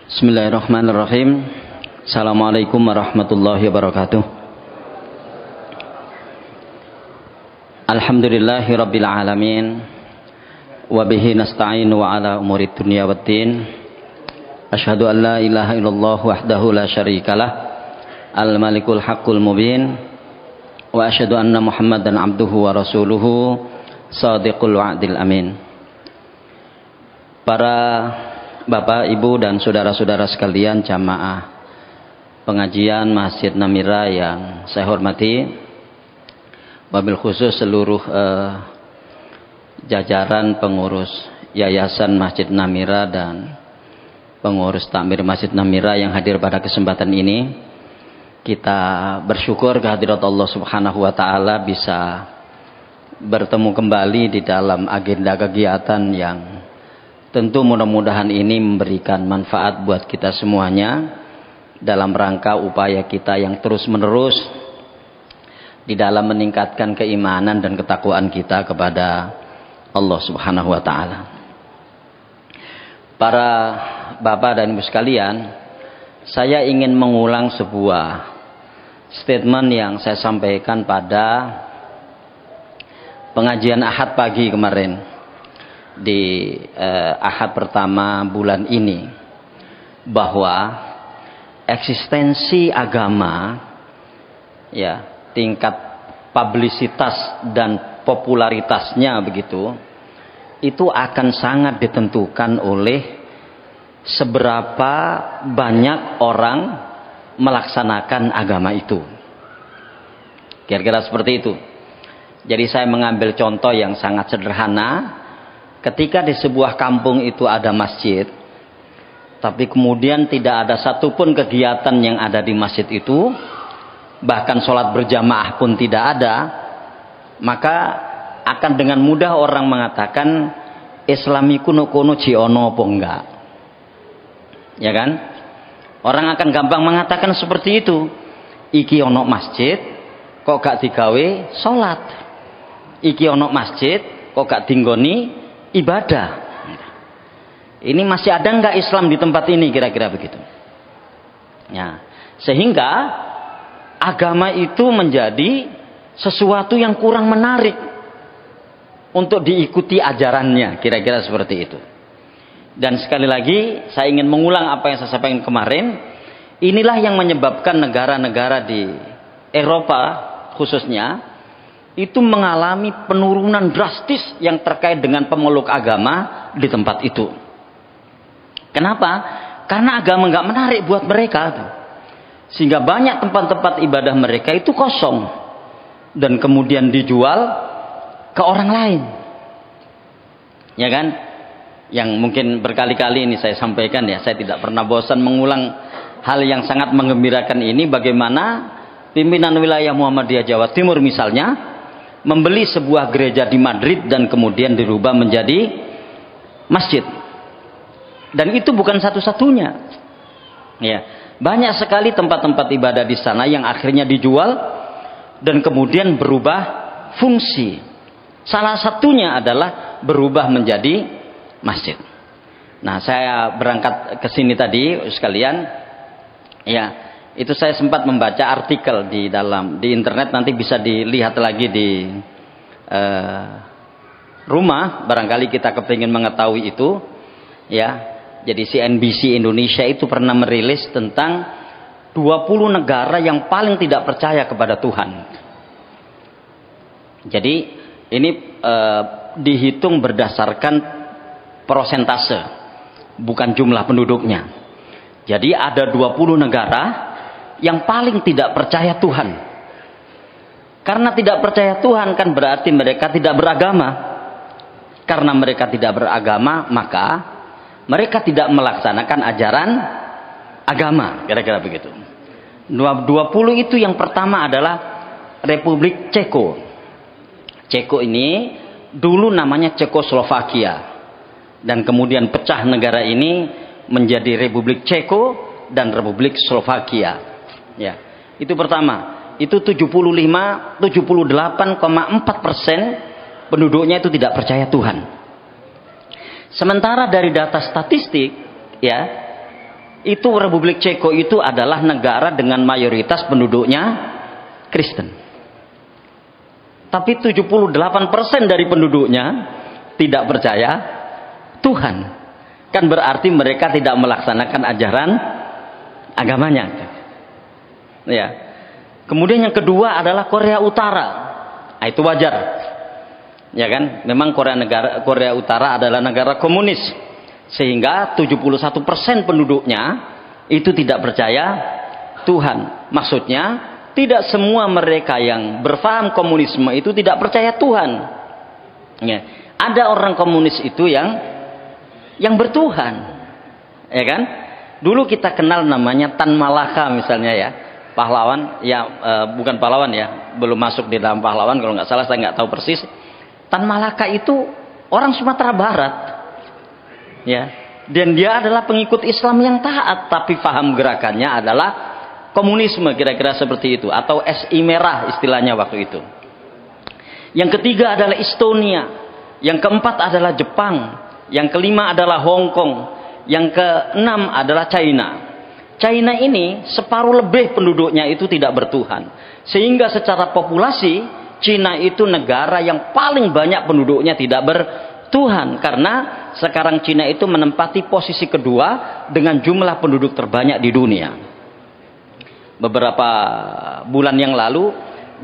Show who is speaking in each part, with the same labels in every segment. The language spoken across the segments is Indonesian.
Speaker 1: Bismillahirrahmanirrahim. Assalamualaikum warahmatullahi wabarakatuh. Alhamdulillahi rabbil alamin. Wabihi nasta'in wa ala umurid dunya waddin. Asyhadu an la ilaha illallah wahdahu la syarikalah, al-malikul haqqul mubin. Wa asyhadu anna Muhammadan abduhu wa rasuluhu, shadiqul wa'dil amin. Para Bapak, Ibu, dan saudara-saudara sekalian jamaah pengajian Masjid Namira yang saya hormati, wabil khusus seluruh jajaran pengurus Yayasan Masjid Namira dan pengurus takmir Masjid Namira yang hadir pada kesempatan ini. Kita bersyukur kehadirat Allah Subhanahu wa Ta'ala bisa bertemu kembali di dalam agenda kegiatan yang tentu mudah-mudahan ini memberikan manfaat buat kita semuanya dalam rangka upaya kita yang terus-menerus di dalam meningkatkan keimanan dan ketakwaan kita kepada Allah Subhanahu wa Ta'ala. Para Bapak dan Ibu sekalian, saya ingin mengulang sebuah statement yang saya sampaikan pada pengajian Ahad pagi kemarin, di Ahad pertama bulan ini, bahwa eksistensi agama, ya, tingkat publisitas dan popularitasnya begitu, itu akan sangat ditentukan oleh seberapa banyak orang melaksanakan agama itu. Kira-kira seperti itu. Jadi saya mengambil contoh yang sangat sederhana. Ketika di sebuah kampung itu ada masjid, tapi kemudian tidak ada satupun kegiatan yang ada di masjid itu, bahkan sholat berjamaah pun tidak ada, maka akan dengan mudah orang mengatakan Islami kuno ciono apa enggak, ya kan? Orang akan gampang mengatakan seperti itu. Iki ono masjid kok gak digawe sholat, iki ono masjid kok gak dinggoni ibadah. Ini masih ada nggak Islam di tempat ini, kira-kira begitu. Ya, sehingga agama itu menjadi sesuatu yang kurang menarik untuk diikuti ajarannya, kira-kira seperti itu. Dan sekali lagi saya ingin mengulang apa yang saya sampaikan kemarin. Inilah yang menyebabkan negara-negara di Eropa khususnya itu mengalami penurunan drastis yang terkait dengan pemeluk agama di tempat itu. Kenapa? Karena agama nggak menarik buat mereka, sehingga banyak tempat-tempat ibadah mereka itu kosong dan kemudian dijual ke orang lain, ya kan? Yang mungkin berkali-kali ini saya sampaikan, ya, saya tidak pernah bosan mengulang hal yang sangat menggembirakan ini. Bagaimana pimpinan wilayah Muhammadiyah Jawa Timur misalnya membeli sebuah gereja di Madrid dan kemudian dirubah menjadi masjid. Dan itu bukan satu-satunya. Ya, banyak sekali tempat-tempat ibadah di sana yang akhirnya dijual dan kemudian berubah fungsi. Salah satunya adalah berubah menjadi masjid. Nah, saya berangkat ke sini tadi sekalian, ya, itu saya sempat membaca artikel di internet, nanti bisa dilihat lagi di rumah, barangkali kita kepingin mengetahui itu, ya. Jadi CNBC Indonesia itu pernah merilis tentang 20 negara yang paling tidak percaya kepada Tuhan. Jadi ini dihitung berdasarkan persentase, bukan jumlah penduduknya. Jadi ada 20 negara yang paling tidak percaya Tuhan. Karena tidak percaya Tuhan kan berarti mereka tidak beragama. Karena mereka tidak beragama, maka mereka tidak melaksanakan ajaran agama, kira-kira begitu. 20 itu yang pertama adalah Republik Ceko. Ceko ini dulu namanya Cekoslovakia, dan kemudian pecah negara ini menjadi Republik Ceko dan Republik Slovakia. Ya, itu pertama. Itu 78,4% penduduknya itu tidak percaya Tuhan. Sementara dari data statistik, ya, itu Republik Ceko itu adalah negara dengan mayoritas penduduknya Kristen. Tapi 78% dari penduduknya tidak percaya Tuhan. Kan berarti mereka tidak melaksanakan ajaran agamanya. Ya. Kemudian yang kedua adalah Korea Utara. Nah, itu wajar. Ya kan? Memang Korea Utara adalah negara komunis. Sehingga 71% penduduknya itu tidak percaya Tuhan. Maksudnya, tidak semua mereka yang berfaham komunisme itu tidak percaya Tuhan. Ya. Ada orang komunis itu yang bertuhan. Ya kan? Dulu kita kenal namanya Tan Malaka misalnya ya. Pahlawan, ya bukan pahlawan ya. Belum masuk di dalam pahlawan kalau nggak salah, saya nggak tahu persis. Tan Malaka itu orang Sumatera Barat. Ya, dan dia adalah pengikut Islam yang taat, tapi paham gerakannya adalah komunisme, kira-kira seperti itu, atau SI merah istilahnya waktu itu. Yang ketiga adalah Estonia, yang keempat adalah Jepang, yang kelima adalah Hong Kong, yang keenam adalah China. China ini separuh lebih penduduknya itu tidak bertuhan, sehingga secara populasi China itu negara yang paling banyak penduduknya tidak bertuhan, karena sekarang Cina itu menempati posisi kedua dengan jumlah penduduk terbanyak di dunia. Beberapa bulan yang lalu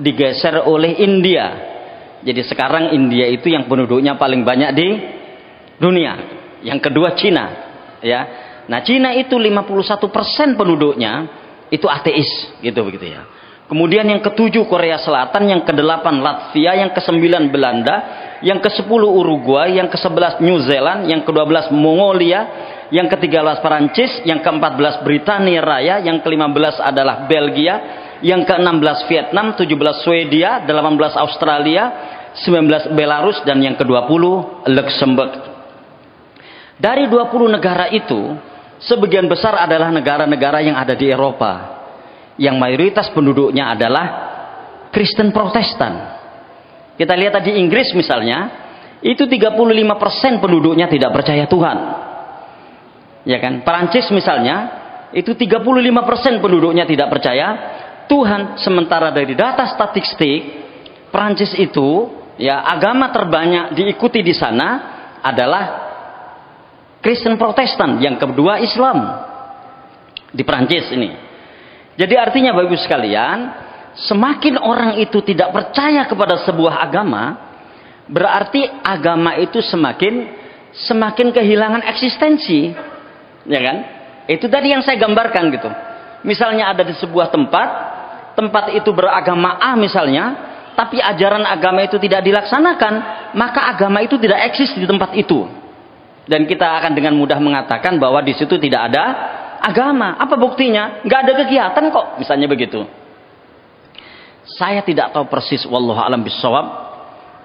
Speaker 1: digeser oleh India. Jadi sekarang India itu yang penduduknya paling banyak di dunia. Yang kedua Cina. Ya. Nah, Cina itu 51% penduduknya itu ateis, gitu begitu ya. Kemudian yang ketujuh Korea Selatan, yang kedelapan Latvia, yang kesembilan Belanda, yang ke-10 Uruguay, yang ke-11 New Zealand, yang ke-12 Mongolia, yang ke-13 Perancis, yang ke-14 Britania Raya, yang ke-15 adalah Belgia, yang ke-16 Vietnam, 17 Swedia, 18 Australia, 19 Belarus, dan yang ke-20 Luxembourg. Dari 20 negara itu, sebagian besar adalah negara-negara yang ada di Eropa, yang mayoritas penduduknya adalah Kristen Protestan. Kita lihat tadi Inggris misalnya, itu 35% penduduknya tidak percaya Tuhan. Ya kan? Perancis misalnya, itu 35% penduduknya tidak percaya Tuhan. Sementara dari data statistik, Perancis itu ya agama terbanyak diikuti di sana adalah Kristen Protestan, yang kedua Islam di Perancis ini. Jadi artinya Bapak Ibu sekalian, semakin orang itu tidak percaya kepada sebuah agama, berarti agama itu semakin kehilangan eksistensi, ya kan? Itu tadi yang saya gambarkan gitu. Misalnya ada di sebuah tempat itu beragama A misalnya, tapi ajaran agama itu tidak dilaksanakan, maka agama itu tidak eksis di tempat itu. Dan kita akan dengan mudah mengatakan bahwa di situ tidak ada agama. Apa buktinya? Nggak ada kegiatan kok, misalnya begitu. Saya tidak tahu persis, wallahu alam bissawab,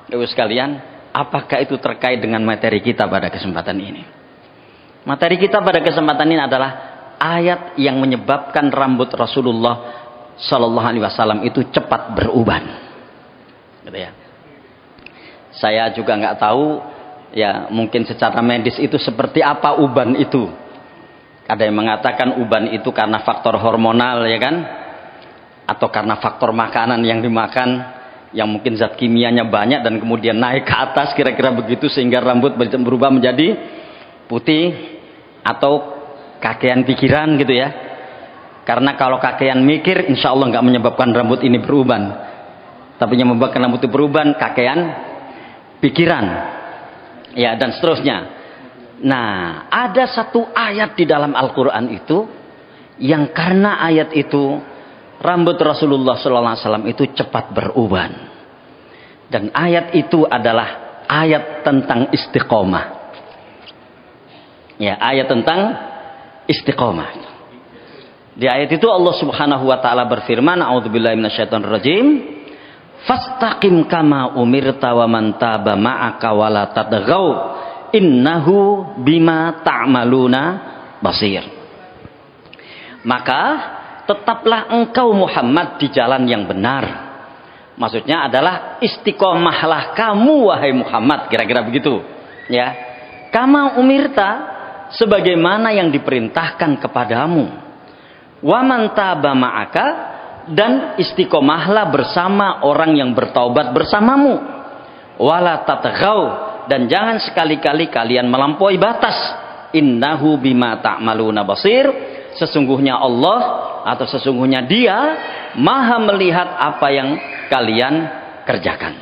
Speaker 1: Ibu sekalian, apakah itu terkait dengan materi kita pada kesempatan ini. Materi kita pada kesempatan ini adalah ayat yang menyebabkan rambut Rasulullah Shallallahu Alaihi Wasallam itu cepat beruban. Gitu ya. Saya juga nggak tahu, ya mungkin secara medis itu seperti apa uban itu. Ada yang mengatakan uban itu karena faktor hormonal, ya kan? Atau karena faktor makanan yang dimakan, yang mungkin zat kimianya banyak dan kemudian naik ke atas, kira-kira begitu, sehingga rambut berubah menjadi putih. Atau kakean pikiran gitu ya. Karena kalau kakean mikir, insya Allah nggak menyebabkan rambut ini beruban. Tapi yang menyebabkan rambut itu beruban, kakean pikiran. Ya, dan seterusnya. Nah, ada satu ayat di dalam Al-Quran itu yang karena ayat itu rambut Rasulullah SAW itu cepat beruban. Dan ayat itu adalah ayat tentang istiqomah. Ya, ayat tentang istiqomah. Di ayat itu Allah Subhanahu wa taala berfirman, a'udzubillahi minasyaitonirrajim, fastaqim kama umirta wa man taba ma'aka wa la tadghaw innahu bima ta'maluna basir. Maka tetaplah engkau Muhammad di jalan yang benar. Maksudnya adalah istiqomahlah kamu wahai Muhammad, kira-kira begitu. Ya. Kama umirta, sebagaimana yang diperintahkan kepadamu. Wa man taba ma'aka, dan istiqomahlah bersama orang yang bertaubat bersamamu. Wala tatghaw, dan jangan sekali-kali kalian melampaui batas. Innahu bima ta'maluna basir, sesungguhnya Allah atau sesungguhnya Dia Maha melihat apa yang kalian kerjakan.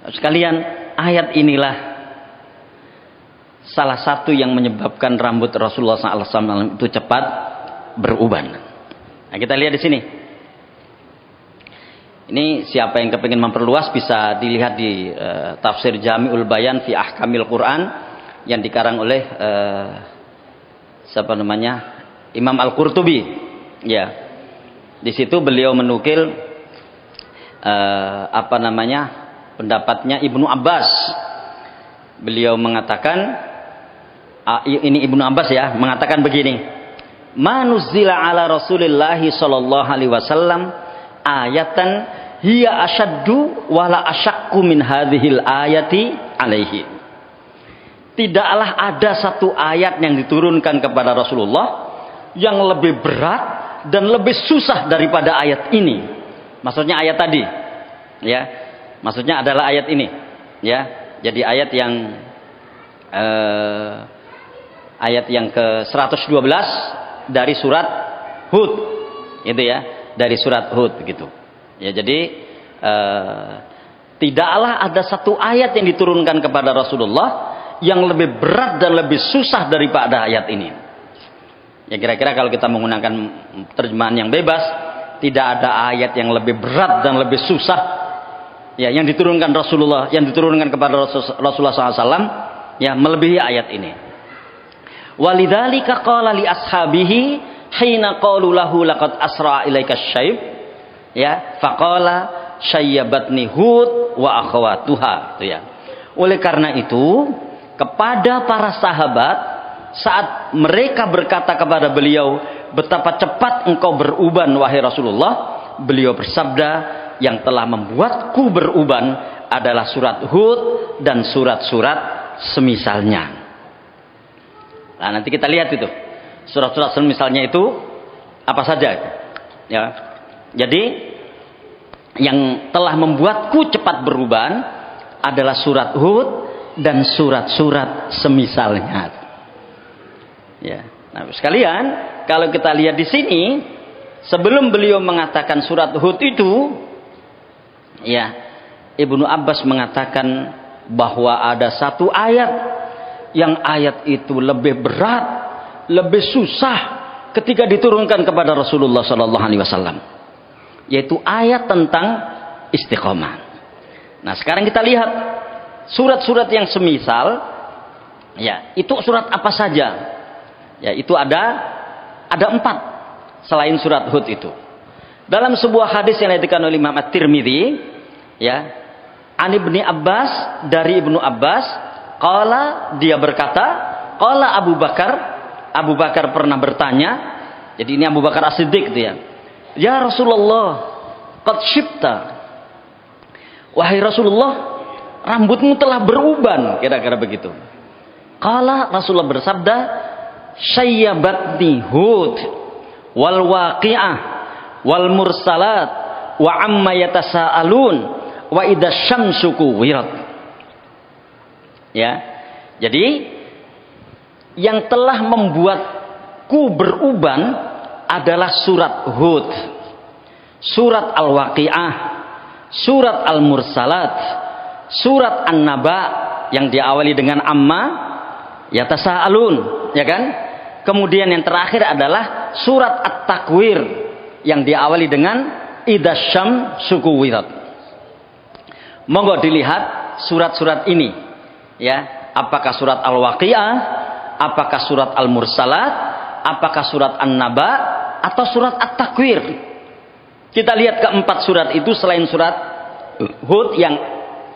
Speaker 1: Sekalian, ayat inilah salah satu yang menyebabkan rambut Rasulullah SAW itu cepat beruban. Nah, kita lihat di sini. Ini siapa yang kepingin memperluas bisa dilihat di tafsir Jami'ul Bayan fi Ahkamil Quran yang dikarang oleh siapa namanya? Imam Al-Qurtubi. Ya. Di situ beliau menukil pendapatnya Ibnu Abbas. Beliau mengatakan, ini Ibnu Abbas ya, mengatakan begini. Manuzila ala Rasulillahi sallallahu alaihi wasallam ayatan hiya asyaddu wala asyakku min hadhil ayati alaihi. Tidaklah ada satu ayat yang diturunkan kepada Rasulullah yang lebih berat dan lebih susah daripada ayat ini. Maksudnya ayat tadi, ya. Maksudnya adalah ayat ini, ya. Jadi ayat yang ke-112 dari surat Hud, itu ya, dari surat Hud begitu. Ya, jadi tidaklah ada satu ayat yang diturunkan kepada Rasulullah yang lebih berat dan lebih susah daripada ayat ini. Ya, kira-kira kalau kita menggunakan terjemahan yang bebas, tidak ada ayat yang lebih berat dan lebih susah ya yang diturunkan Rasulullah, yang diturunkan kepada Rasulullah SAW, ya, melebihi ayat ini. Walidzalika qala li ashabihi hina qalu lahu laqad asra ilaika syaib, ya, faqala syayyabatni Hud wa akhawatuha, itu ya. Oleh karena itu, kepada para sahabat saat mereka berkata kepada beliau, betapa cepat engkau beruban wahai Rasulullah, beliau bersabda, yang telah membuatku beruban adalah surat Hud dan surat-surat semisalnya. Nah, nanti kita lihat itu surat-surat semisalnya itu apa saja, ya. Jadi yang telah membuatku cepat beruban adalah surat Hud dan surat-surat semisalnya. Ya. Nah, sekalian, kalau kita lihat di sini, sebelum beliau mengatakan surat Hud itu, ya, Ibnu Abbas mengatakan bahwa ada satu ayat yang ayat itu lebih berat, lebih susah ketika diturunkan kepada Rasulullah SAW, yaitu ayat tentang istiqomah. Nah, sekarang kita lihat surat-surat yang semisal, ya, itu surat apa saja? Ya, itu ada 4 selain surat Hud itu. Dalam sebuah hadis yang diriwayatkan oleh Imam At-Tirmidzi, ya, An Ibnu Abbas, dari Ibnu Abbas, qala, dia berkata, qala Abu Bakar pernah bertanya, jadi ini Abu Bakar As-Siddiq itu ya. Ya Rasulullah, qad syibta. Wahai Rasulullah, rambutmu telah beruban, kira-kira begitu. Qala, Rasulullah bersabda, syayyabatni Hud wal waqi'ah wal mursalat wa amma yatasaalun wa idza syamsu kuwirat. Ya. Jadi yang telah membuatku beruban adalah surat Hud, surat Al-Waqi'ah, surat Al-Mursalat, surat An-Naba yang diawali dengan amma yatasaalun, ya kan? Kemudian yang terakhir adalah surat At-Takwir yang diawali dengan idzasyam sukuwirat. Monggo dilihat surat-surat ini, ya, apakah surat Al-Waqi'ah, apakah surat Al-Mursalat, apakah surat An-Naba, atau surat At-Takwir. Kita lihat keempat surat itu selain surat Hud yang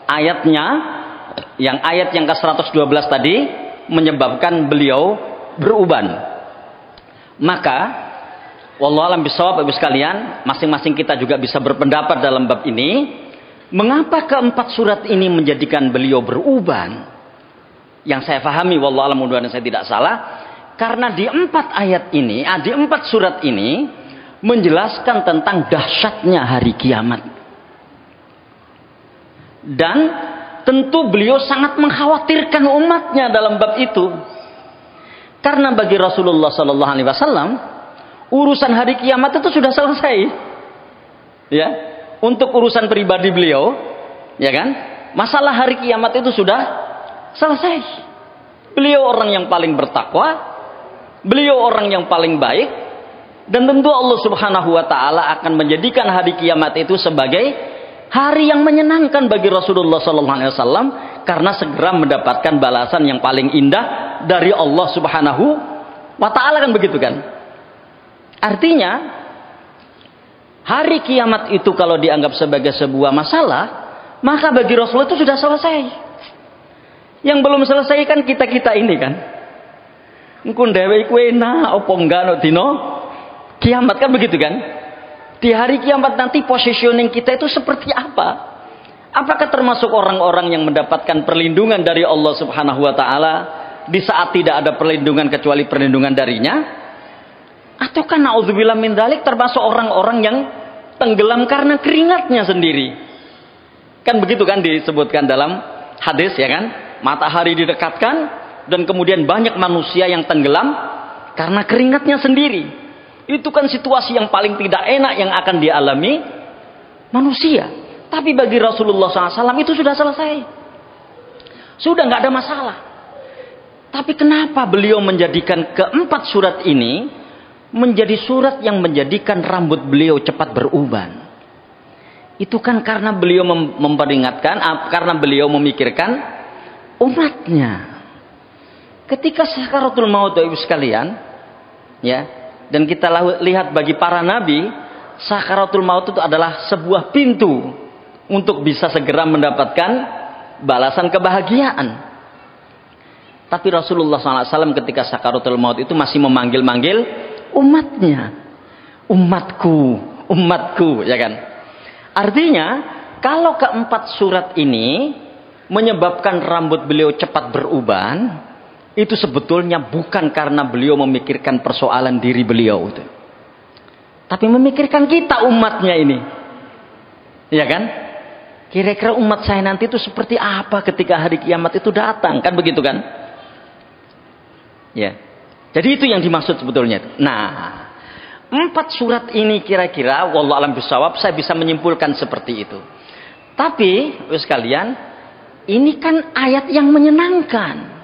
Speaker 1: ayatnya, yang ayat yang ke-112 tadi menyebabkan beliau beruban. Maka wallahu alam bisawab, Ibu sekalian, masing-masing kita juga bisa berpendapat dalam bab ini, mengapa keempat surat ini menjadikan beliau beruban? Yang saya pahami, wallahu a'lam, mudah-mudahan saya tidak salah, karena di 4 ayat ini, di 4 surat ini menjelaskan tentang dahsyatnya hari kiamat. Dan tentu beliau sangat mengkhawatirkan umatnya dalam bab itu. Karena bagi Rasulullah sallallahu alaihi wasallam, urusan hari kiamat itu sudah selesai. Ya, untuk urusan pribadi beliau, ya kan? Masalah hari kiamat itu sudah selesai. Beliau orang yang paling bertakwa, beliau orang yang paling baik, dan tentu Allah Subhanahu wa taala akan menjadikan hari kiamat itu sebagai hari yang menyenangkan bagi Rasulullah sallallahu alaihi wasallam karena segera mendapatkan balasan yang paling indah dari Allah Subhanahu wa taala, kan begitu kan? Artinya hari kiamat itu kalau dianggap sebagai sebuah masalah, maka bagi Rasulullah itu sudah selesai. Yang belum selesai kan kita-kita ini kan. Engko dhewe iku enak apa enggak no dino kiamat, kan begitu kan? Di hari kiamat nanti positioning kita itu seperti apa? Apakah termasuk orang-orang yang mendapatkan perlindungan dari Allah Subhanahu wa taala di saat tidak ada perlindungan kecuali perlindungan darinya? Ataukah naudzubillah min dzalik termasuk orang-orang yang tenggelam karena keringatnya sendiri? Kan begitu kan disebutkan dalam hadis, ya kan? Matahari didekatkan dan kemudian banyak manusia yang tenggelam karena keringatnya sendiri. Itu kan situasi yang paling tidak enak yang akan dialami manusia. Tapi bagi Rasulullah SAW itu sudah selesai, sudah nggak ada masalah. Tapi kenapa beliau menjadikan keempat surat ini menjadi surat yang menjadikan rambut beliau cepat beruban? Itu kan karena beliau memperingatkan, karena beliau memikirkan umatnya. Ketika sakaratul maut, Ibu sekalian, ya, dan kita lihat bagi para nabi, sakaratul maut itu adalah sebuah pintu untuk bisa segera mendapatkan balasan kebahagiaan. Tapi Rasulullah SAW ketika sakaratul maut itu masih memanggil-manggil umatnya, umatku, umatku, ya kan? Artinya kalau keempat surat ini menyebabkan rambut beliau cepat beruban, itu sebetulnya bukan karena beliau memikirkan persoalan diri beliau itu, tapi memikirkan kita umatnya ini, ya kan? Kira-kira umat saya nanti itu seperti apa ketika hari kiamat itu datang, kan begitu kan? Ya, jadi itu yang dimaksud sebetulnya. Nah, 4 surat ini kira-kira wallahu a'lam bishawab saya bisa menyimpulkan seperti itu. Tapi sekalian, ini kan ayat yang menyenangkan.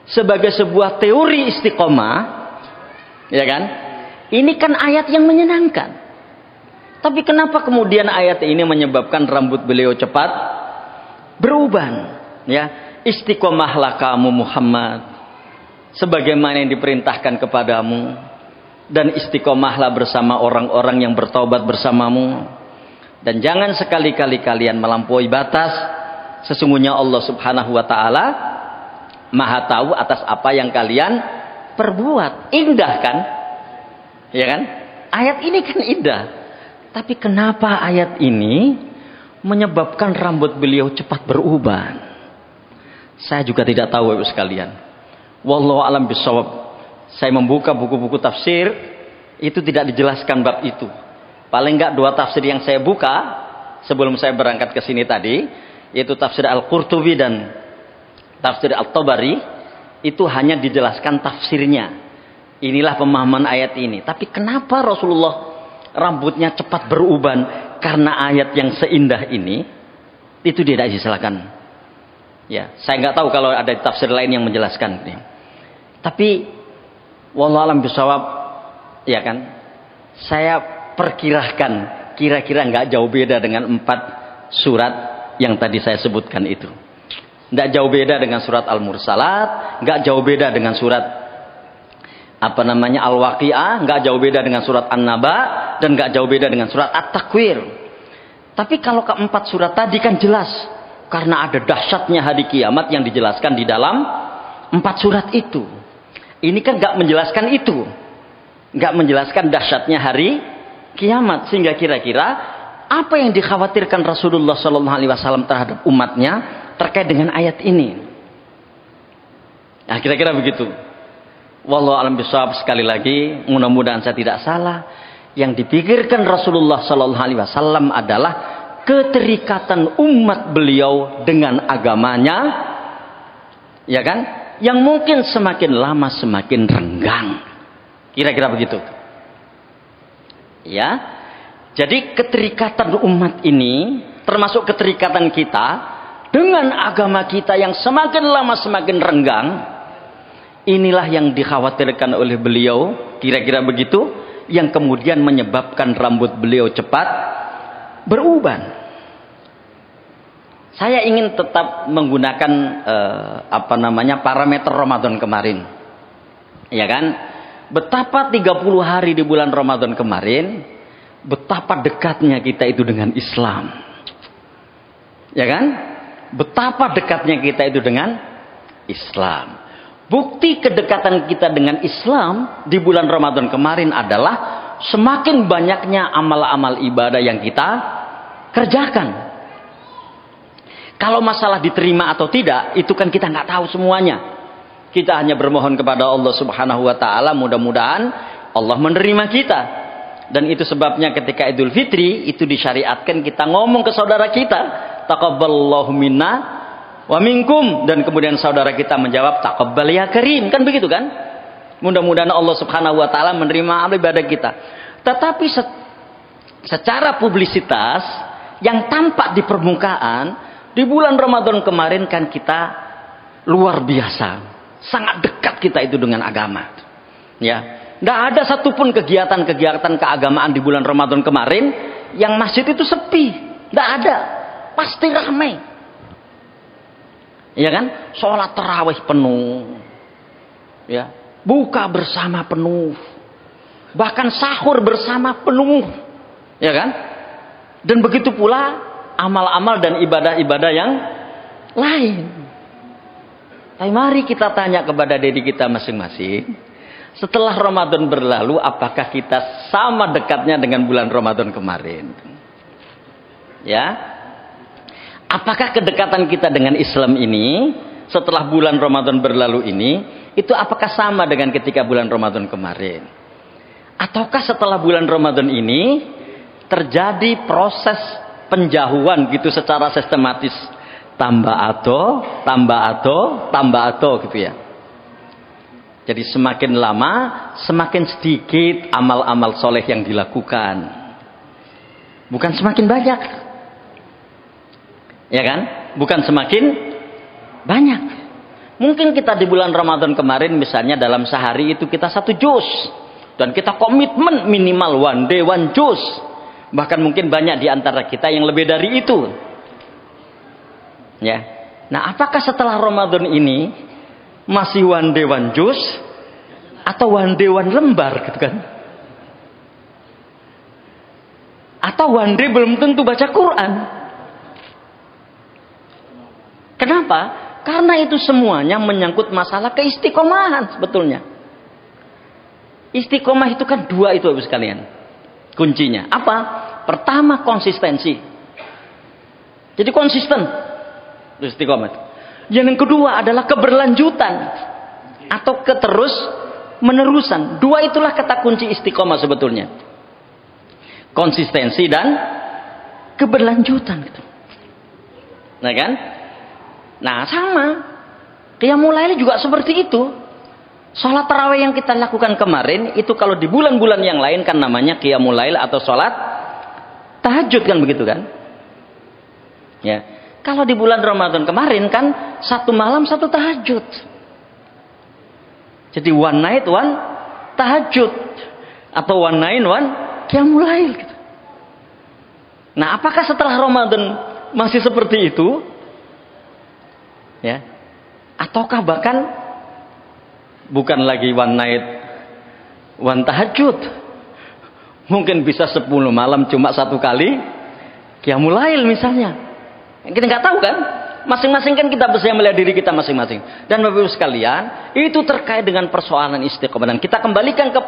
Speaker 1: Sebagai sebuah teori istiqomah, ya kan? Ini kan ayat yang menyenangkan. Tapi kenapa kemudian ayat ini menyebabkan rambut beliau cepat beruban? Ya, istiqomahlah kamu Muhammad, sebagaimana yang diperintahkan kepadamu, dan istiqomahlah bersama orang-orang yang bertaubat bersamamu. Dan jangan sekali-kali kalian melampaui batas. Sesungguhnya Allah Subhanahu wa taala Maha tahu atas apa yang kalian perbuat. Indah kan? Ya kan? Ayat ini kan indah. Tapi kenapa ayat ini menyebabkan rambut beliau cepat beruban? Saya juga tidak tahu, Ibu sekalian. Wallahu a'lam bishawab. Saya membuka buku-buku tafsir, itu tidak dijelaskan bab itu. Paling enggak 2 tafsir yang saya buka sebelum saya berangkat ke sini tadi, yaitu tafsir Al-Qurtubi dan tafsir At-Tabari, itu hanya dijelaskan tafsirnya. Inilah pemahaman ayat ini. Tapi kenapa Rasulullah rambutnya cepat beruban karena ayat yang seindah ini? Itu tidak disilakan. Ya, saya nggak tahu kalau ada tafsir lain yang menjelaskan. Tapi wallahu a'lam bishawab, ya kan? Saya perkirakan kira-kira nggak jauh beda dengan 4 surat yang tadi saya sebutkan itu. Nggak jauh beda dengan surat Al-Mursalat, nggak jauh beda dengan surat Al-Waqi'ah, nggak jauh beda dengan surat An-Naba, dan nggak jauh beda dengan surat At-Takwir. Tapi kalau keempat surat tadi kan jelas, karena ada dahsyatnya hari kiamat yang dijelaskan di dalam 4 surat itu. Ini kan nggak menjelaskan itu, nggak menjelaskan dahsyatnya hari kiamat, sehingga kira-kira apa yang dikhawatirkan Rasulullah SAW terhadap umatnya terkait dengan ayat ini. Nah, kira-kira begitu. Wallahu a'lam bishawab. Sekali lagi, mudah-mudahan saya tidak salah. Yang dipikirkan Rasulullah sallallahu alaihi wasallam adalah keterikatan umat beliau dengan agamanya, ya kan? Yang mungkin semakin lama semakin renggang. Kira-kira begitu. Ya. Jadi keterikatan umat ini termasuk keterikatan kita dengan agama kita yang semakin lama semakin renggang. Inilah yang dikhawatirkan oleh beliau, kira-kira begitu, yang kemudian menyebabkan rambut beliau cepat beruban. Saya ingin tetap menggunakan parameter Ramadan kemarin. Ya kan? Betapa 30 hari di bulan Ramadan kemarin, betapa dekatnya kita itu dengan Islam. Ya kan? Betapa dekatnya kita itu dengan Islam. Bukti kedekatan kita dengan Islam di bulan Ramadan kemarin adalah semakin banyaknya amal-amal ibadah yang kita kerjakan. Kalau masalah diterima atau tidak, itu kan kita nggak tahu semuanya. Kita hanya bermohon kepada Allah Subhanahu wa Ta'ala, mudah-mudahan Allah menerima kita. Dan itu sebabnya ketika Idul Fitri itu disyariatkan kita ngomong ke saudara kita, taqabbalallahu minna wa minkum, dan kemudian saudara kita menjawab taqabbal ya karim, kan begitu kan? Mudah-mudahan Allah Subhanahu wa Ta'ala menerima ibadah kita. Tetapi secara publisitas yang tampak di permukaan di bulan Ramadan kemarin kan kita luar biasa, sangat dekat kita itu dengan agama. Ya, tidak ada satupun kegiatan-kegiatan keagamaan di bulan Ramadan kemarin yang masjid itu sepi, tidak ada, pasti ramai. Ya kan? Sholat tarawih penuh, ya, buka bersama penuh, bahkan sahur bersama penuh, ya kan? Dan begitu pula amal-amal dan ibadah-ibadah yang lain. Tapi mari kita tanya kepada diri kita masing-masing, setelah Ramadan berlalu, apakah kita sama dekatnya dengan bulan Ramadan kemarin? Ya, apakah kedekatan kita dengan Islam ini setelah bulan Ramadan berlalu ini, itu apakah sama dengan ketika bulan Ramadan kemarin? Ataukah setelah bulan Ramadan ini terjadi proses penjauhan gitu secara sistematis, tambah atau gitu ya. Jadi semakin lama semakin sedikit amal-amal soleh yang dilakukan, bukan semakin banyak, ya kan? Bukan semakin banyak. Mungkin kita di bulan Ramadan kemarin misalnya dalam sehari itu kita 1 juz, dan kita komitmen minimal one day 1 juz. Bahkan mungkin banyak di antara kita yang lebih dari itu. Ya. Nah, apakah setelah Ramadan ini masih one day 1 juz atau one day 1 lembar gitu kan? Atau one day belum tentu baca Quran. Kenapa? Karena itu semuanya menyangkut masalah keistiqomahan sebetulnya. Istiqomah itu kan 2 itu Ibu sekalian. Kuncinya apa? Pertama, konsistensi. Jadi konsisten istiqomah. Yang kedua adalah keberlanjutan atau keterus menerusan. 2 itulah kata kunci istiqomah sebetulnya. Konsistensi dan keberlanjutan gitu. Nah kan? Nah sama, qiyamul lail juga seperti itu. Sholat tarawih yang kita lakukan kemarin itu kalau di bulan-bulan yang lain kan namanya qiyamul lail atau sholat tahajud kan begitu kan? Ya. Kalau di bulan Ramadan kemarin kan 1 malam 1 tahajud. Jadi one night one tahajud atau one night one qiyamul lail gitu. Nah, apakah setelah Ramadan masih seperti itu? Ya. Ataukah bahkan bukan lagi one night one tahajud, mungkin bisa 10 malam cuma 1 kali qiyamul lail misalnya. Kita nggak tahu kan, masing-masing kan kita bisa melihat diri kita masing-masing. Dan Bapak Ibu sekalian, itu terkait dengan persoalan istiqomah. Dan kita kembalikan ke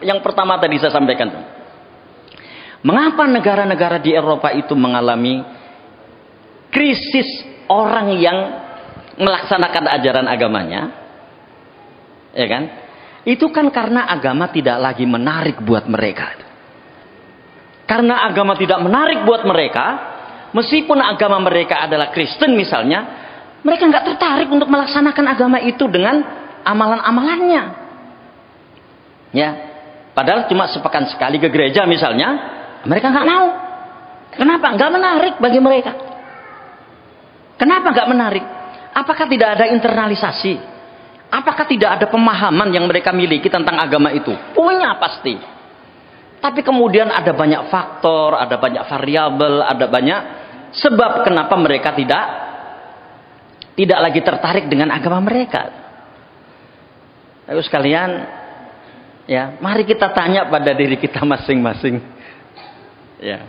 Speaker 1: yang pertama tadi saya sampaikan. Mengapa negara-negara di Eropa itu mengalami krisis orang yang melaksanakan ajaran agamanya, ya kan? Itu kan karena agama tidak lagi menarik buat mereka. Karena agama tidak menarik buat mereka, meskipun agama mereka adalah Kristen misalnya, mereka nggak tertarik untuk melaksanakan agama itu dengan amalan-amalannya. Ya, padahal cuma sepekan sekali ke gereja misalnya, mereka nggak mau. Kenapa? Nggak menarik bagi mereka. Kenapa nggak menarik? Apakah tidak ada internalisasi? Apakah tidak ada pemahaman yang mereka miliki tentang agama itu? Punya pasti. Tapi kemudian ada banyak faktor, ada banyak variabel, ada banyak sebab kenapa mereka tidak lagi tertarik dengan agama mereka. Lalu sekalian, ya, mari kita tanya pada diri kita masing-masing. Ya.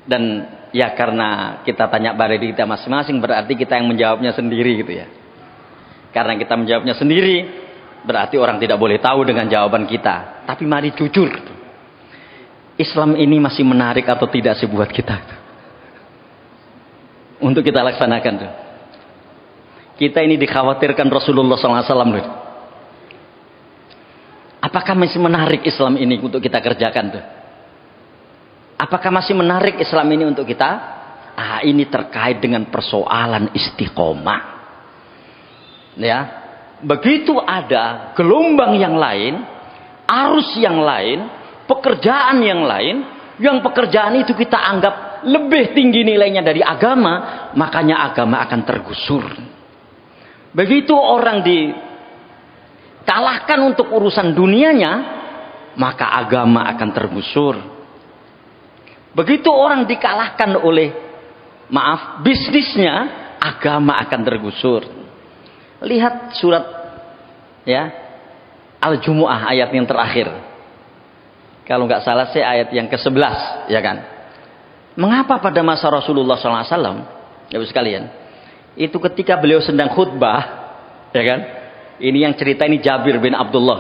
Speaker 1: Dan ya karena kita tanya pada diri kita masing-masing berarti kita yang menjawabnya sendiri gitu ya. Karena kita menjawabnya sendiri, berarti orang tidak boleh tahu dengan jawaban kita. Tapi mari jujur. Islam ini masih menarik atau tidak sih buat kita? Untuk kita laksanakan tuh. Kita ini dikhawatirkan Rasulullah SAW. Apakah masih menarik Islam ini untuk kita kerjakan tuh? Apakah masih menarik Islam ini untuk kita? Ini terkait dengan persoalan istiqomah. Ya, begitu ada gelombang yang lain, arus yang lain, pekerjaan yang lain, yang pekerjaan itu kita anggap lebih tinggi nilainya dari agama, makanya agama akan tergusur. Begitu orang dikalahkan untuk urusan dunianya, maka agama akan tergusur. Begitu orang dikalahkan oleh bisnisnya, agama akan tergusur. Lihat surat ya Al-Jumu'ah ayat yang terakhir. Kalau nggak salah saya ayat yang ke-11, ya kan? Mengapa pada masa Rasulullah SAW, ya sekalian, itu ketika beliau sedang khutbah, ya kan? Ini yang cerita ini Jabir bin Abdullah,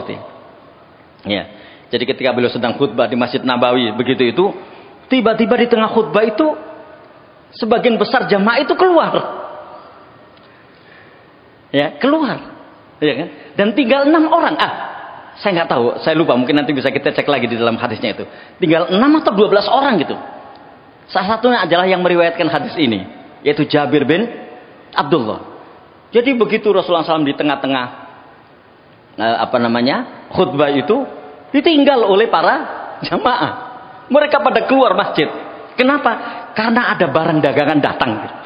Speaker 1: ya. Jadi ketika beliau sedang khutbah di Masjid Nabawi, begitu itu, tiba-tiba di tengah khutbah itu, sebagian besar jamaah itu keluar. Ya, keluar, ya kan? Dan tinggal 6 orang. Saya nggak tahu, saya lupa. Mungkin nanti bisa kita cek lagi di dalam hadisnya itu. Tinggal 6 atau 12 orang gitu. Salah satunya adalah yang meriwayatkan hadis ini, yaitu Jabir bin Abdullah. Jadi begitu Rasulullah SAW di tengah-tengah khutbah itu ditinggal oleh para jamaah. Mereka pada keluar masjid. Kenapa? Karena ada barang dagangan datang.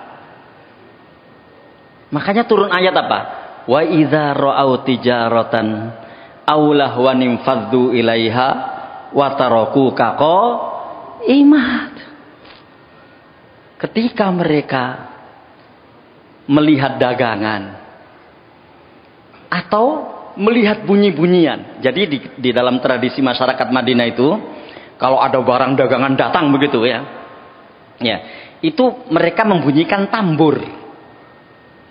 Speaker 1: Makanya turun ayat apa? Wa idza ra'au tijaratan aw lahwan faddu ilaiha wa tarakuka qa'imat. Ketika mereka melihat dagangan atau melihat bunyi-bunyian. Jadi di dalam tradisi masyarakat Madinah itu kalau ada barang dagangan datang begitu ya. Ya, itu mereka membunyikan tambur.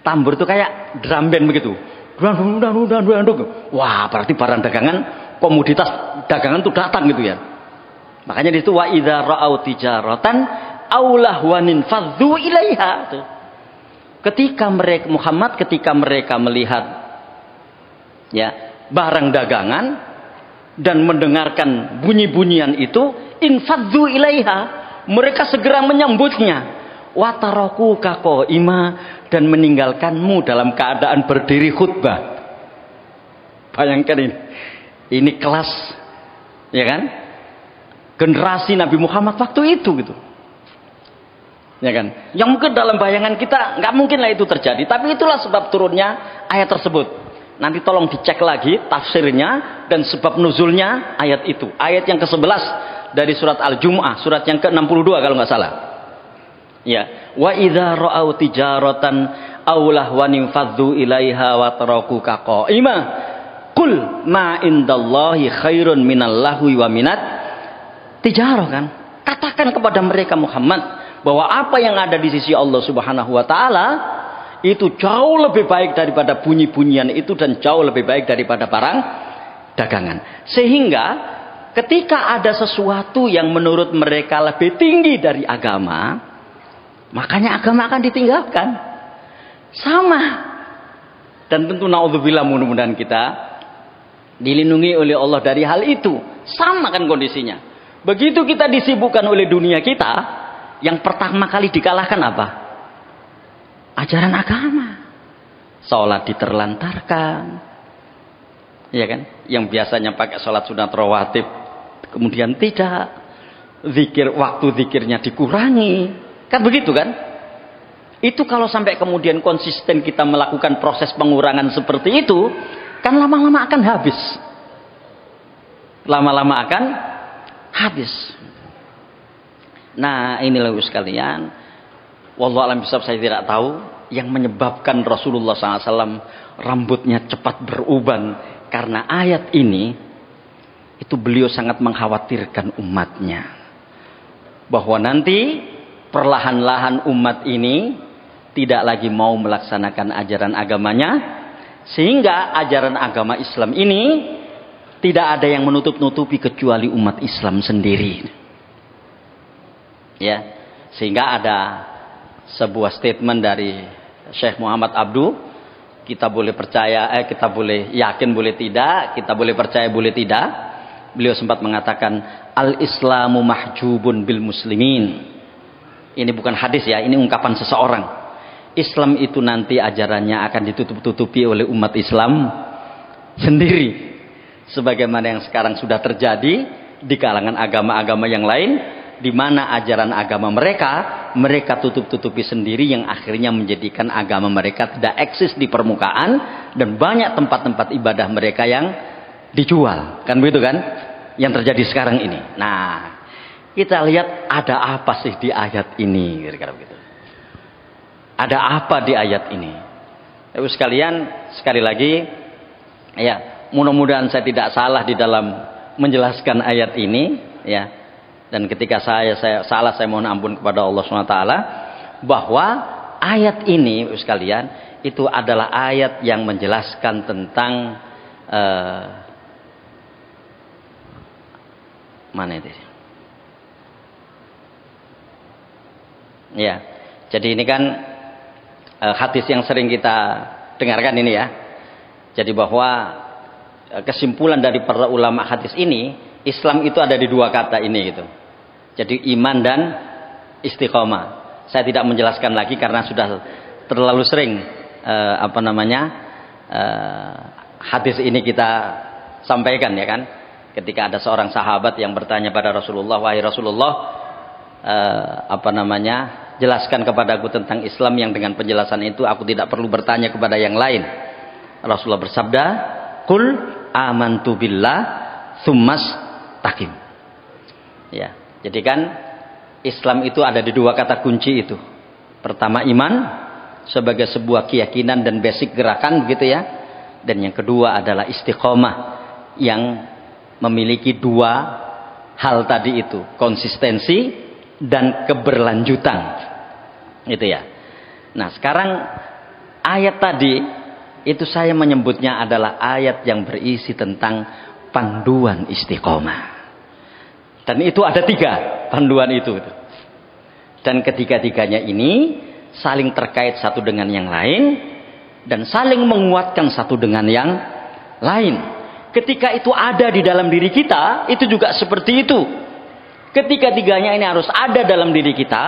Speaker 1: Tambur itu kayak drum band begitu. Wah, berarti barang dagangan, komoditas dagangan itu datang gitu ya. Makanya di situ wa idza ra'au tijaratan aw lahwanin faddu ilaiha. Ketika mereka melihat ya barang dagangan dan mendengarkan bunyi-bunyian itu, infaddu ilaiha, mereka segera menyambutnya. Wa tarakuka qa'ima, dan meninggalkanmu dalam keadaan berdiri khutbah. Bayangkan ini kelas, ya kan? Generasi Nabi Muhammad waktu itu gitu, ya kan? Yang mungkin dalam bayangan kita nggak mungkin lah itu terjadi, tapi itulah sebab turunnya ayat tersebut. Nanti tolong dicek lagi tafsirnya dan sebab nuzulnya ayat itu. Ayat yang ke-11 dari surat Al-Jumu'ah, surat yang ke-62 kalau nggak salah. Ya, wa idza ra'au tijaratan aw lahwan faddu ilaiha wa tarakuka qa'ima qul ma indallahi khairun minal lahwi wa minat tijarah kan. Katakan kepada mereka Muhammad bahwa apa yang ada di sisi Allah Subhanahu wa taala itu jauh lebih baik daripada bunyi-bunyian itu dan jauh lebih baik daripada barang dagangan. Sehingga ketika ada sesuatu yang menurut mereka lebih tinggi dari agama, makanya agama akan ditinggalkan. Sama. Dan tentu naudzubillah, mudah-mudahan kita dilindungi oleh Allah dari hal itu. Sama kan kondisinya. Begitu kita disibukkan oleh dunia kita, yang pertama kali dikalahkan apa? Ajaran agama. Sholat diterlantarkan. Ya kan? Yang biasanya pakai sholat sunat rawatib, kemudian tidak. Waktu zikirnya dikurangi. Kan begitu kan? Itu kalau sampai kemudian konsisten kita melakukan proses pengurangan seperti itu, kan lama-lama akan habis. Lama-lama akan habis. Nah, inilah sekalian. Wallahu a'lam bishawab, saya tidak tahu yang menyebabkan Rasulullah SAW rambutnya cepat beruban karena ayat ini. Itu beliau sangat mengkhawatirkan umatnya. Bahwa nanti perlahan-lahan umat ini tidak lagi mau melaksanakan ajaran agamanya, sehingga ajaran agama Islam ini tidak ada yang menutup-nutupi kecuali umat Islam sendiri. Ya, sehingga ada sebuah statement dari Syekh Muhammad Abdu, kita boleh percaya, kita boleh yakin, boleh tidak, kita boleh percaya, boleh tidak. Beliau sempat mengatakan, al-Islamu mahjubun bil muslimin. Ini bukan hadis ya, ini ungkapan seseorang. Islam itu nanti ajarannya akan ditutup-tutupi oleh umat Islam sendiri. Sebagaimana yang sekarang sudah terjadi di kalangan agama-agama yang lain, di mana ajaran agama mereka tutup-tutupi sendiri, yang akhirnya menjadikan agama mereka tidak eksis di permukaan, dan banyak tempat-tempat ibadah mereka yang dijual. Kan begitu kan? Yang terjadi sekarang ini. Nah, kita lihat ada apa sih di ayat ini, kira-kira begitu. Ada apa di ayat ini? Ibu sekalian, sekali lagi, ya, mudah-mudahan saya tidak salah di dalam menjelaskan ayat ini, ya. Dan ketika saya salah, saya mohon ampun kepada Allah SWT. Bahwa ayat ini, ibu sekalian, itu adalah ayat yang menjelaskan tentang mana itu? Ya, jadi ini kan hadis yang sering kita dengarkan ini ya. Jadi bahwa kesimpulan dari para ulama hadis ini, Islam itu ada di dua kata ini gitu. Jadi iman dan istiqomah. Saya tidak menjelaskan lagi karena sudah terlalu sering hadis ini kita sampaikan ya kan. Ketika ada seorang sahabat yang bertanya pada Rasulullah, wahai Rasulullah, jelaskan kepadaku tentang Islam yang dengan penjelasan itu aku tidak perlu bertanya kepada yang lain. Rasulullah bersabda, "Qul amantu billah tsummas taqim." Ya, jadi kan Islam itu ada di dua kata kunci itu. Pertama iman sebagai sebuah keyakinan dan basic gerakan begitu ya. Dan yang kedua adalah istiqomah yang memiliki dua hal tadi itu, konsistensi dan keberlanjutan. Itu ya. Nah, sekarang ayat tadi itu saya menyebutnya adalah ayat yang berisi tentang panduan istiqomah. Dan itu ada 3 panduan itu. Dan ketiga-tiganya ini saling terkait satu dengan yang lain dan saling menguatkan satu dengan yang lain. Ketika itu ada di dalam diri kita, itu juga seperti itu. Ketiga-tiganya ini harus ada dalam diri kita,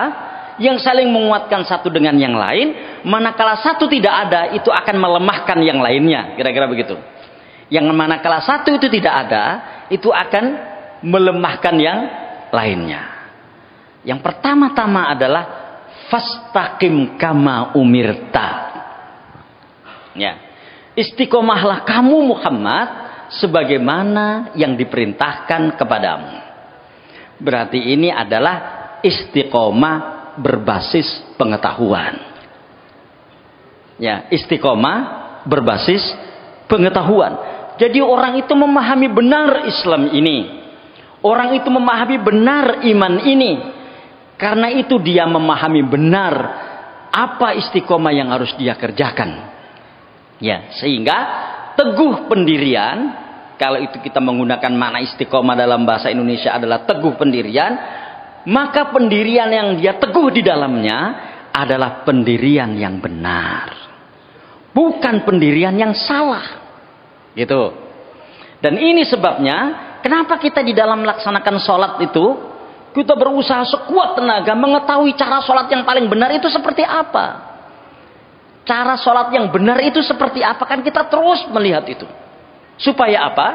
Speaker 1: yang saling menguatkan satu dengan yang lain. Manakala satu tidak ada, itu akan melemahkan yang lainnya. Kira-kira begitu. Yang manakala satu itu tidak ada, itu akan melemahkan yang lainnya. Yang pertama-tama adalah fastaqim kama umirta. Ya. Istiqomahlah kamu Muhammad sebagaimana yang diperintahkan kepadamu. Berarti ini adalah istiqomah berbasis pengetahuan. Ya, istiqomah berbasis pengetahuan. Jadi orang itu memahami benar Islam ini. Orang itu memahami benar iman ini. Karena itu dia memahami benar apa istiqomah yang harus dia kerjakan. Ya, sehingga teguh pendirian, kalau itu kita menggunakan makna istiqomah dalam bahasa Indonesia adalah teguh pendirian, maka pendirian yang dia teguh di dalamnya adalah pendirian yang benar. bukan pendirian yang salah. Gitu. Dan ini sebabnya kenapa kita di dalam melaksanakan sholat itu kita berusaha sekuat tenaga mengetahui cara sholat yang paling benar itu seperti apa. Cara sholat yang benar itu seperti apa, kan kita terus melihat itu. Supaya apa?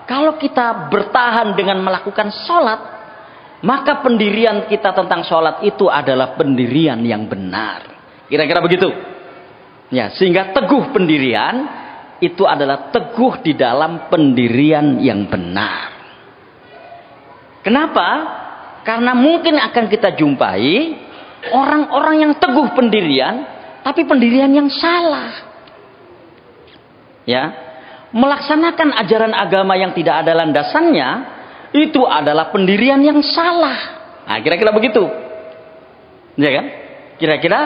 Speaker 1: Kalau kita bertahan dengan melakukan sholat, maka pendirian kita tentang sholat itu adalah pendirian yang benar. Kira-kira begitu. Ya, sehingga teguh pendirian itu adalah teguh di dalam pendirian yang benar. Kenapa? Karena mungkin akan kita jumpai orang-orang yang teguh pendirian, tapi pendirian yang salah. Ya, melaksanakan ajaran agama yang tidak ada landasannya, itu adalah pendirian yang salah. Nah, kira-kira begitu. Ya kan? Kira-kira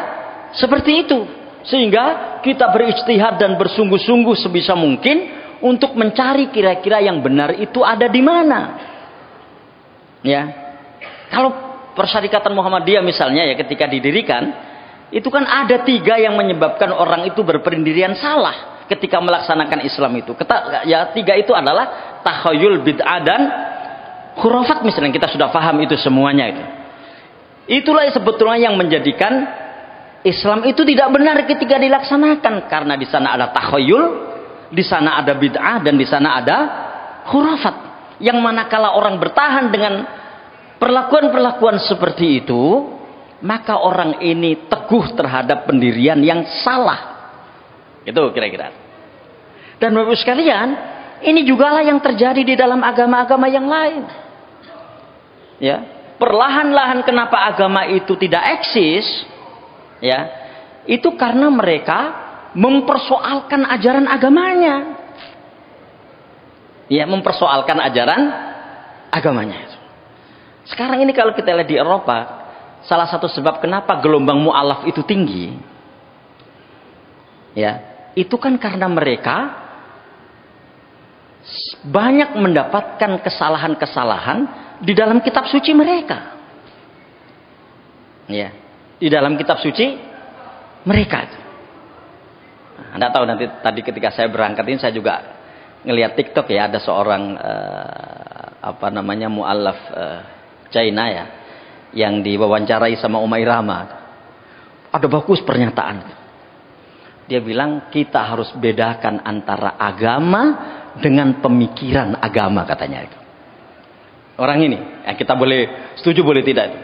Speaker 1: seperti itu. Sehingga kita berijtihad dan bersungguh-sungguh sebisa mungkin untuk mencari kira-kira yang benar itu ada di mana. Ya. Kalau Persyarikatan Muhammadiyah misalnya ya ketika didirikan, itu kan ada 3 yang menyebabkan orang itu berpendirian salah ketika melaksanakan Islam itu. Ya, 3 itu adalah takhayul, bid'ah, dan khurafat misalnya. Kita sudah paham itu semuanya itu. Itulah sebetulnya yang menjadikan Islam itu tidak benar ketika dilaksanakan, karena di sana ada takhayul, di sana ada bid'ah, dan di sana ada khurafat. Yang manakala orang bertahan dengan perlakuan-perlakuan seperti itu, maka orang ini teguh terhadap pendirian yang salah. Itu kira-kira. Dan Bapak sekalian, ini jugalah yang terjadi di dalam agama-agama yang lain. Ya, perlahan-lahan kenapa agama itu tidak eksis? Ya, itu karena mereka mempersoalkan ajaran agamanya. Ya, mempersoalkan ajaran agamanya. Sekarang ini kalau kita lihat di Eropa, salah satu sebab kenapa gelombang mu'alaf itu tinggi, ya, itu kan karena mereka banyak mendapatkan kesalahan-kesalahan di dalam kitab suci mereka. Ya, di dalam kitab suci mereka. Anda tahu nanti tadi ketika saya berangkat ini saya juga ngelihat TikTok ya, ada seorang mu'alaf China ya, yang diwawancarai sama Umairama. Ada bagus pernyataan. Dia bilang kita harus bedakan antara agama dengan pemikiran agama, katanya itu. Orang ini, ya kita boleh setuju boleh tidak itu.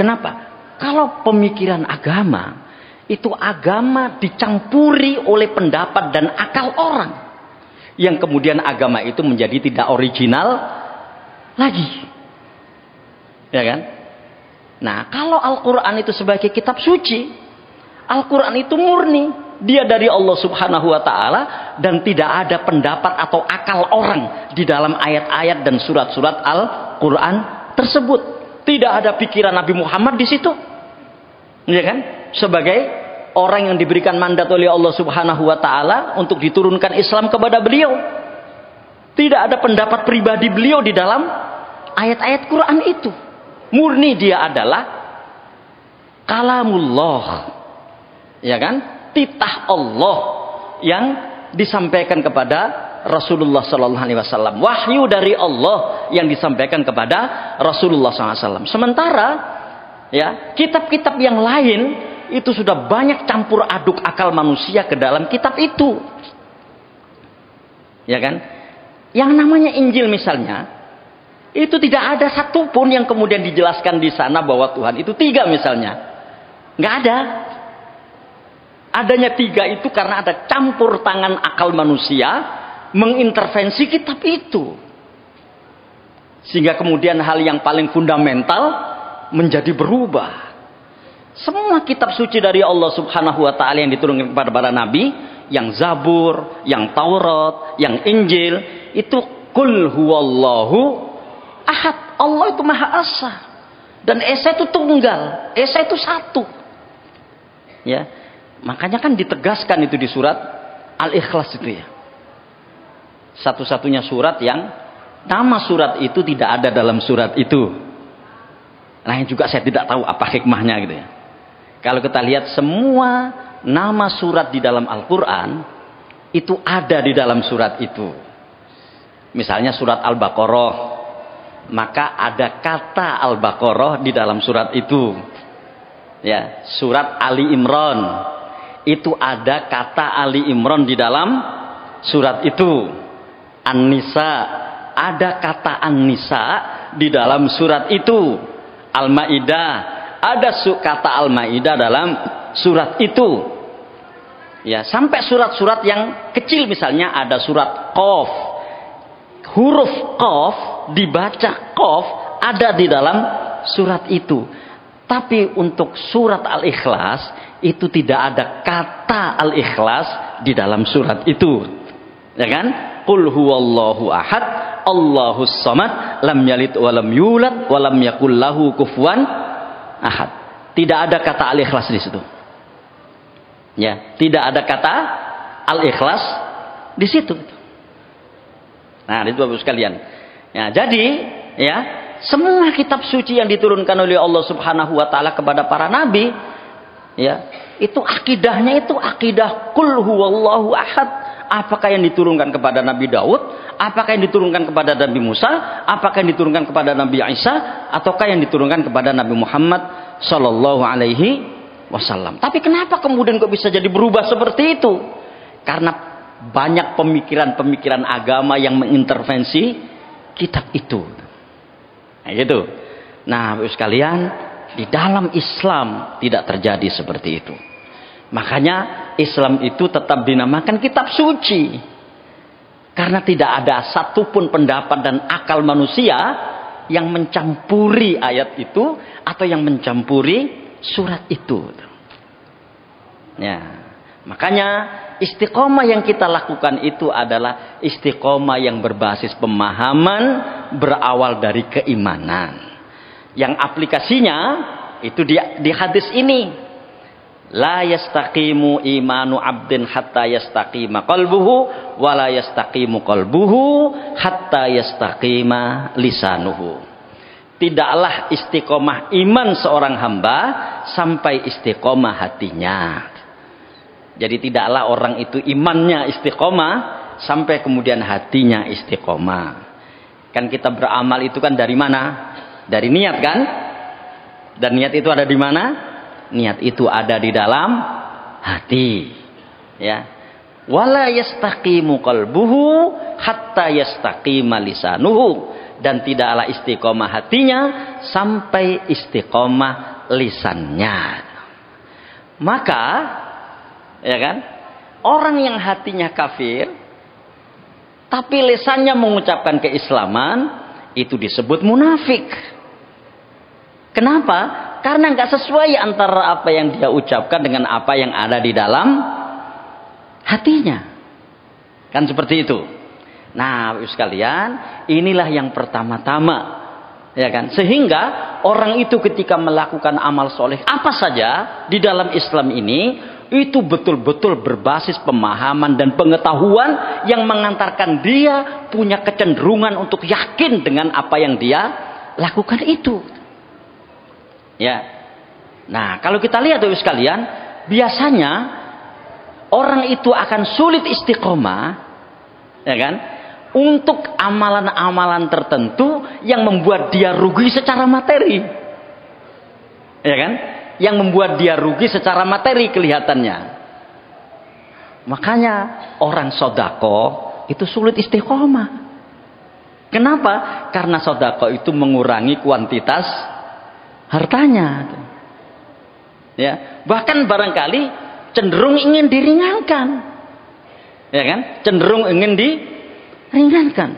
Speaker 1: Kenapa? Kalau pemikiran agama itu agama dicampuri oleh pendapat dan akal orang, yang kemudian agama itu menjadi tidak original lagi. Ya kan? Nah, kalau Al-Quran itu sebagai kitab suci, Al-Quran itu murni, dia dari Allah Subhanahu wa Ta'ala, dan tidak ada pendapat atau akal orang di dalam ayat-ayat dan surat-surat Al-Quran tersebut. Tidak ada pikiran Nabi Muhammad di situ, ya kan? Sebagai orang yang diberikan mandat oleh Allah Subhanahu wa Ta'ala untuk diturunkan Islam kepada beliau, tidak ada pendapat pribadi beliau di dalam ayat-ayat Quran itu. Murni dia adalah kalamullah, ya kan? Titah Allah yang disampaikan kepada Rasulullah Sallallahu Alaihi Wasallam, wahyu dari Allah yang disampaikan kepada Rasulullah SAW. Sementara ya kitab-kitab yang lain itu sudah banyak campur aduk akal manusia ke dalam kitab itu, ya kan? Yang namanya Injil misalnya, itu tidak ada satupun yang kemudian dijelaskan di sana bahwa Tuhan itu 3 misalnya. Nggak ada. Adanya 3 itu karena ada campur tangan akal manusia mengintervensi kitab itu. Sehingga kemudian hal yang paling fundamental menjadi berubah. Semua kitab suci dari Allah Subhanahu wa Ta'ala yang diturunkan kepada para nabi, yang Zabur, yang Taurat, yang Injil, itu Qul huwallahu ahad, Allah itu Maha Esa, dan Esa itu tunggal, Esa itu satu. Ya, makanya kan ditegaskan itu di surat Al-Ikhlas itu ya. Satu-satunya surat yang nama surat itu tidak ada dalam surat itu. Nah, yang juga saya tidak tahu apa hikmahnya gitu ya. Kalau kita lihat semua nama surat di dalam Al-Quran itu ada di dalam surat itu. Misalnya surat Al-Baqarah, maka ada kata Al-Baqarah di dalam surat itu. Ya, surat Ali Imran itu ada kata Ali Imran di dalam surat itu. An-Nisa, ada kata An-Nisa di dalam surat itu. Al-Maidah, ada kata Al-Maidah dalam surat itu. Ya, sampai surat-surat yang kecil, misalnya ada surat Qaf. Huruf Qaf dibaca Qaf ada di dalam surat itu. Tapi untuk surat Al-Ikhlas itu tidak ada kata Al-Ikhlas di dalam surat itu. Ya kan? Qul huwallahu ahad, Allahus samad, lam yalid wa lam yulad wa lam yakul lahu kufuwan ahad. Tidak ada kata Al-Ikhlas di situ. Ya, tidak ada kata Al-Ikhlas di situ. Nah, itu Bapak sekalian. Ya, jadi ya, semua kitab suci yang diturunkan oleh Allah Subhanahu wa taala kepada para nabi, ya, itu akidahnya itu akidah qul huwallahu ahad. Apakah yang diturunkan kepada Nabi Daud? Apakah yang diturunkan kepada Nabi Musa? Apakah yang diturunkan kepada Nabi Isa? Ataukah yang diturunkan kepada Nabi Muhammad sallallahu alaihi wasallam? Tapi kenapa kemudian kok bisa jadi berubah seperti itu? Karena banyak pemikiran-pemikiran agama yang mengintervensi kitab itu. Nah, gitu. Nah, Bapak sekalian, di dalam Islam tidak terjadi seperti itu. Makanya Islam itu tetap dinamakan kitab suci. Karena tidak ada satupun pendapat dan akal manusia yang mencampuri ayat itu atau yang mencampuri surat itu. Ya, makanya istiqomah yang kita lakukan itu adalah istiqomah yang berbasis pemahaman berawal dari keimanan. Yang aplikasinya itu di hadis ini. La yastaqimu imanu abdin hatta yastaqima qalbuhu wa la yastaqimu qalbuhu hatta yastaqima lisanuhu. Tidaklah istiqomah iman seorang hamba sampai istiqomah hatinya. Jadi tidaklah orang itu imannya istiqomah sampai kemudian hatinya istiqomah. Kan kita beramal itu kan dari mana? Dari niat kan? Dan niat itu ada di mana? Niat itu ada di dalam hati. Ya. Wala yastaqimu qalbuhu hatta yastaqima lisanuhu. Dan tidaklah istiqomah hatinya sampai istiqomah lisannya. Maka, ya kan, orang yang hatinya kafir tapi lisannya mengucapkan keislaman, itu disebut munafik. Kenapa? Karena nggak sesuai antara apa yang dia ucapkan dengan apa yang ada di dalam hatinya. Kan seperti itu. Nah, Bapak sekalian, inilah yang pertama-tama, ya kan? Sehingga orang itu ketika melakukan amal soleh apa saja di dalam Islam ini, itu betul-betul berbasis pemahaman dan pengetahuan yang mengantarkan dia punya kecenderungan untuk yakin dengan apa yang dia lakukan itu. Ya. Nah, kalau kita lihat Bapak sekalian, biasanya orang itu akan sulit istiqomah, ya kan? Untuk amalan-amalan tertentu yang membuat dia rugi secara materi. Ya kan? Yang membuat dia rugi secara materi kelihatannya. Makanya orang sodako itu sulit istiqomah. Kenapa? Karena sodako itu mengurangi kuantitas hartanya. Ya, bahkan barangkali cenderung ingin diringankan. Ya kan? Cenderung ingin diringankan.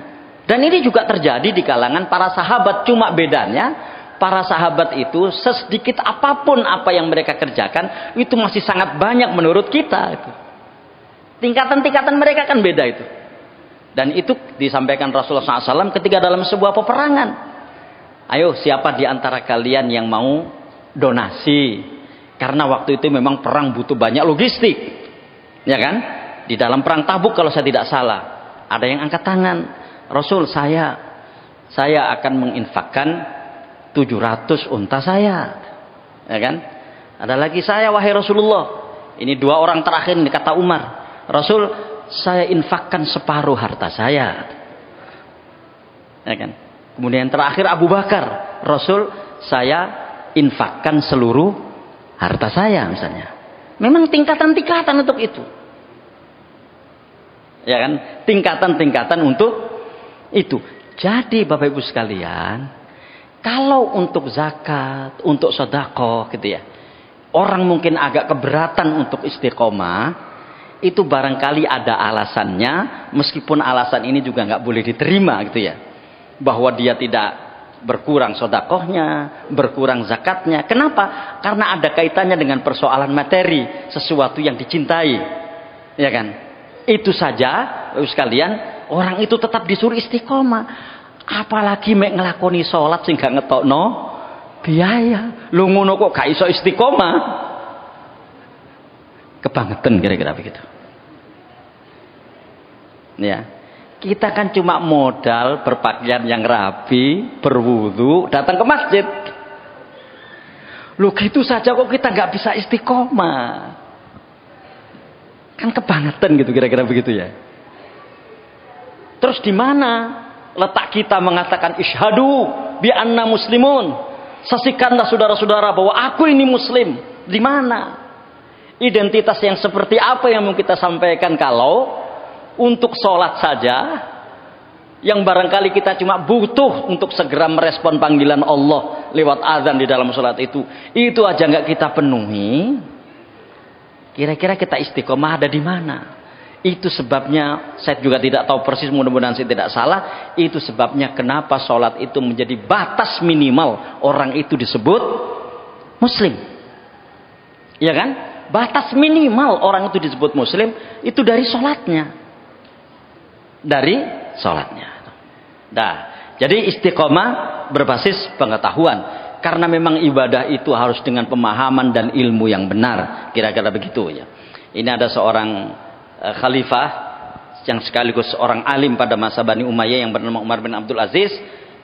Speaker 1: Dan ini juga terjadi di kalangan para sahabat, cuma bedanya para sahabat itu sesedikit apapun apa yang mereka kerjakan itu masih sangat banyak menurut kita itu. Tingkatan-tingkatan mereka kan beda itu. Dan itu disampaikan Rasulullah SAW ketika dalam sebuah peperangan. Ayo, siapa di antara kalian yang mau donasi? Karena waktu itu memang perang butuh banyak logistik. Ya kan? Di dalam perang Tabuk kalau saya tidak salah. Ada yang angkat tangan. Rasul, saya akan menginfakkan 700 unta saya. Ya kan? Ada lagi saya, wahai Rasulullah. Ini 2 orang terakhir ini kata Umar. Rasul, saya infakkan separuh harta saya. Ya kan? Kemudian terakhir Abu Bakar. Rasul, saya infakkan seluruh harta saya misalnya. Memang tingkatan-tingkatan untuk itu. Ya kan? Tingkatan-tingkatan untuk itu. Jadi Bapak Ibu sekalian, kalau untuk zakat, untuk sedekah gitu ya, orang mungkin agak keberatan untuk istiqomah, itu barangkali ada alasannya, meskipun alasan ini juga nggak boleh diterima gitu ya, bahwa dia tidak berkurang sedekahnya, berkurang zakatnya. Kenapa? Karena ada kaitannya dengan persoalan materi, sesuatu yang dicintai, ya kan? Itu saja, Bapak sekalian, orang itu tetap disuruh istiqomah. Apalagi mek ngelakoni sholat sehingga ngetokno biaya. Lu ngono kok gak iso istiqomah. Kebangetan kira-kira begitu. Ya. Kita kan cuma modal berpakaian yang rapi, berwudu, datang ke masjid. Lu gitu saja kok kita nggak bisa istiqomah. Kan kebangetan gitu kira-kira begitu ya. Terus di mana letak kita mengatakan isyhadu bi anna muslimun? Saksikanlah saudara-saudara bahwa aku ini muslim. Di mana? Identitas yang seperti apa yang mau kita sampaikan kalau untuk sholat saja yang barangkali kita cuma butuh untuk segera merespon panggilan Allah lewat azan di dalam sholat itu aja nggak kita penuhi. Kira-kira kita istiqomah ada di mana? Itu sebabnya, saya juga tidak tahu persis, mudah-mudahan saya tidak salah. Itu sebabnya kenapa sholat itu menjadi batas minimal orang itu disebut muslim. Ya kan? Batas minimal orang itu disebut muslim itu dari sholatnya. Dari sholatnya. Nah, jadi istiqomah berbasis pengetahuan. Karena memang ibadah itu harus dengan pemahaman dan ilmu yang benar. Kira-kira begitu ya. Ini ada seorang khalifah yang sekaligus seorang alim pada masa Bani Umayyah yang bernama Umar bin Abdul Aziz.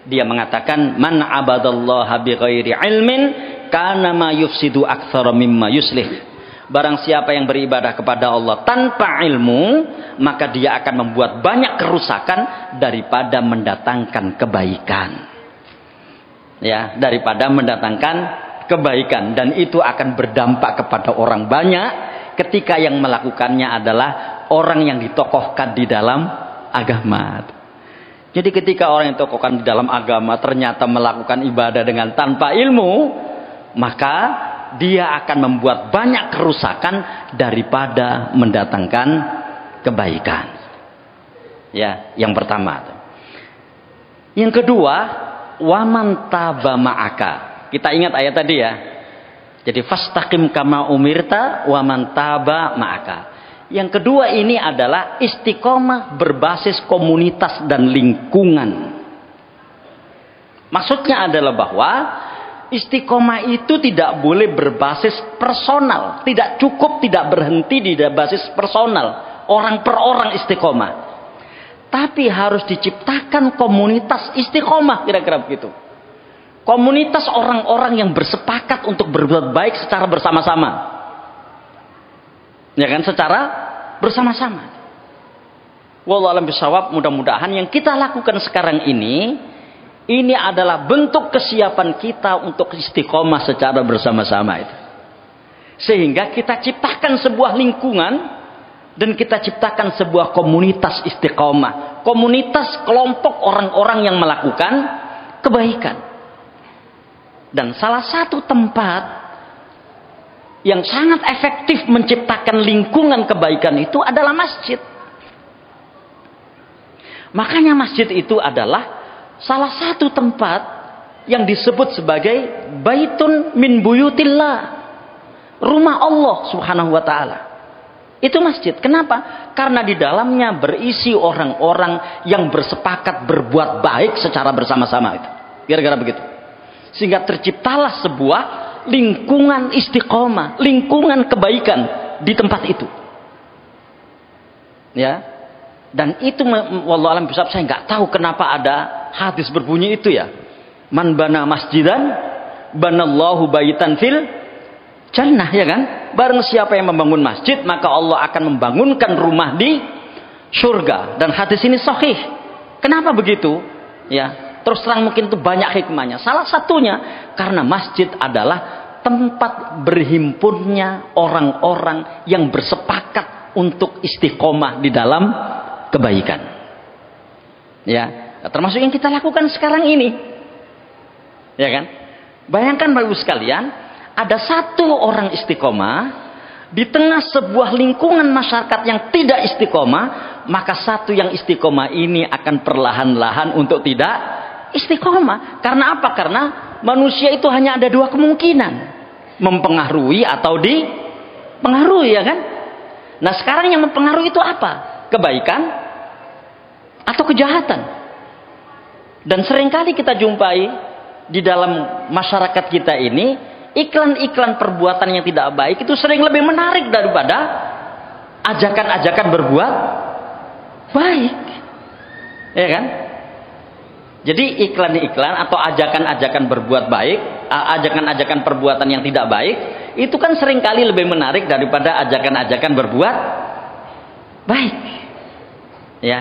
Speaker 1: Dia mengatakan, man abadallaha bi ghairi ilmin kana ma yufsidu aktsara mimma yuslih. Barang siapa yang beribadah kepada Allah tanpa ilmu, maka dia akan membuat banyak kerusakan daripada mendatangkan kebaikan. Ya, daripada mendatangkan kebaikan, dan itu akan berdampak kepada orang banyak ketika yang melakukannya adalah orang yang ditokohkan di dalam agama. Jadi ketika orang yang ditokohkan di dalam agama ternyata melakukan ibadah dengan tanpa ilmu, maka dia akan membuat banyak kerusakan daripada mendatangkan kebaikan. Ya, yang pertama. Yang kedua, waman taba ma'aka. Kita ingat ayat tadi ya. Jadi fastaqim kama umirta waman taba ma'aka. Yang kedua ini adalah istiqomah berbasis komunitas dan lingkungan. Maksudnya adalah bahwa istiqomah itu tidak boleh berbasis personal. Tidak cukup, tidak berhenti di basis personal. Orang per orang istiqomah. Tapi harus diciptakan komunitas istiqomah, kira-kira begitu. Komunitas orang-orang yang bersepakat untuk berbuat baik secara bersama-sama. Ya kan, secara bersama-sama. Wallahu a'lam bishawab, mudah-mudahan yang kita lakukan sekarang ini adalah bentuk kesiapan kita untuk istiqomah secara bersama-sama itu. Sehingga kita ciptakan sebuah lingkungan dan kita ciptakan sebuah komunitas istiqomah. Komunitas kelompok orang-orang yang melakukan kebaikan. Dan salah satu tempat yang sangat efektif menciptakan lingkungan kebaikan itu adalah masjid. Makanya masjid itu adalah salah satu tempat yang disebut sebagai baitun min buyutillah, rumah Allah subhanahu wa ta'ala. Itu masjid. Kenapa? Karena di dalamnya berisi orang-orang yang bersepakat berbuat baik secara bersama-sama itu. Kira-kira begitu. Sehingga terciptalah sebuah lingkungan istiqomah, lingkungan kebaikan di tempat itu. Ya. Dan itu wallahu a'lam bishawab, saya nggak tahu kenapa ada hadis berbunyi itu ya. Man bana masjidan banallahu baitan fil jannah, ya kan? Barang siapa yang membangun masjid, maka Allah akan membangunkan rumah di surga. Dan hadis ini sahih. Kenapa begitu? Ya, terus terang mungkin itu banyak hikmahnya. Salah satunya karena masjid adalah tempat berhimpunnya orang-orang yang bersepakat untuk istiqomah di dalam kebaikan. Ya, termasuk yang kita lakukan sekarang ini. Ya kan? Bayangkan Bapak Ibu sekalian, ada satu orang istiqomah di tengah sebuah lingkungan masyarakat yang tidak istiqomah, maka satu yang istiqomah ini akan perlahan-lahan untuk tidak istiqomah. Karena apa? Karena manusia itu hanya ada dua kemungkinan, mempengaruhi atau dipengaruhi, ya kan? Nah, sekarang yang mempengaruhi itu apa? Kebaikan atau kejahatan? Dan seringkali kita jumpai di dalam masyarakat kita ini, iklan-iklan perbuatan yang tidak baik itu sering lebih menarik daripada ajakan-ajakan berbuat baik, ya kan? Jadi iklan-iklan atau ajakan-ajakan berbuat baik, ajakan-ajakan perbuatan yang tidak baik, itu kan seringkali lebih menarik daripada ajakan-ajakan berbuat baik. Ya,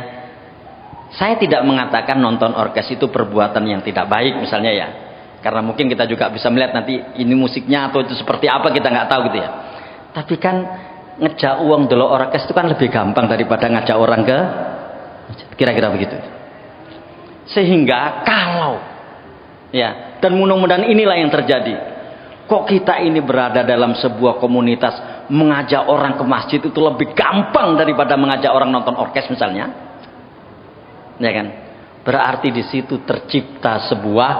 Speaker 1: saya tidak mengatakan nonton orkes itu perbuatan yang tidak baik misalnya, ya, karena mungkin kita juga bisa melihat nanti ini musiknya atau itu seperti apa, kita nggak tahu gitu ya. Tapi kan ngejak uang dulu orkes itu kan lebih gampang daripada ngajak orang ke, kira-kira begitu. Sehingga kalau, ya, dan mudah-mudahan inilah yang terjadi. Kok kita ini berada dalam sebuah komunitas mengajak orang ke masjid itu lebih gampang daripada mengajak orang nonton orkes misalnya? Ya kan? Berarti di situ tercipta sebuah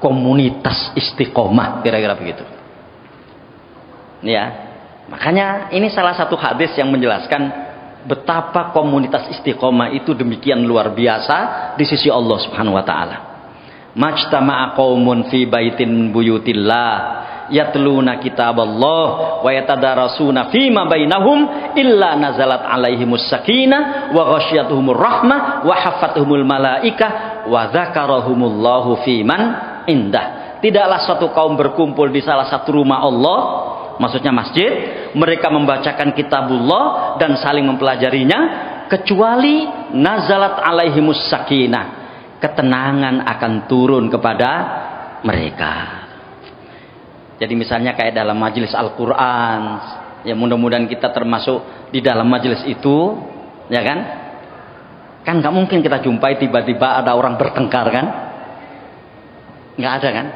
Speaker 1: komunitas istiqomah, kira-kira begitu. Ya, makanya ini salah satu hadis yang menjelaskan betapa komunitas istiqomah itu demikian luar biasa di sisi Allah Subhanahu wa taala. Majtama'a qaumun fi baitin min buyutillah yatluna kitaballah wa yatadarasuna fima bainahum illa nazalat alaihimus sakinah wa ghasyiyatuhumur rahmah wa hafathumul malaikah wa dzakarahumullahu fiman indah. Tidaklah suatu kaum berkumpul di salah satu rumah Allah, maksudnya masjid, mereka membacakan kitabullah dan saling mempelajarinya, kecuali nazalat alaihimus sakinah, ketenangan akan turun kepada mereka. Jadi misalnya kayak dalam majelis Al-Quran, ya mudah-mudahan kita termasuk di dalam majelis itu, ya kan? Kan nggak mungkin kita jumpai tiba-tiba ada orang bertengkar, kan? Nggak ada, kan?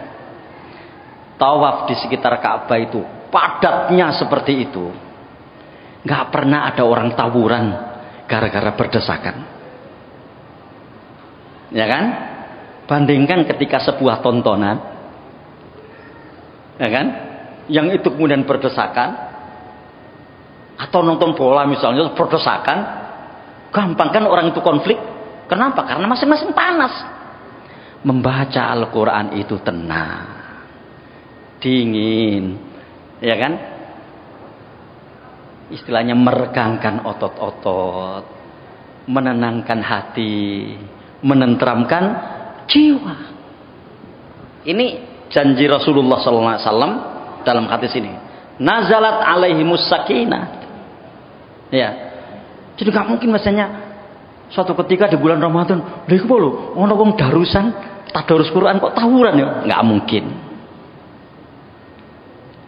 Speaker 1: Tawaf di sekitar Ka'bah itu padatnya seperti itu, nggak pernah ada orang tawuran gara-gara berdesakan, ya kan? Bandingkan ketika sebuah tontonan, ya kan, yang itu kemudian berdesakan, atau nonton bola misalnya berdesakan, gampang kan orang itu konflik. Kenapa? Karena masing-masing panas. Membaca Al-Quran itu tenang, dingin, ya kan? Istilahnya meregangkan otot-otot, menenangkan hati, menenteramkan jiwa. Ini janji Rasulullah SAW dalam hadis ini. Nazalat alaihimus sakinah. Ya, jadi nggak mungkin misalnya suatu ketika di bulan Ramadan, lha iku lho, ono wong darusan, tadarus Quran kok tawuran ya? Nggak mungkin.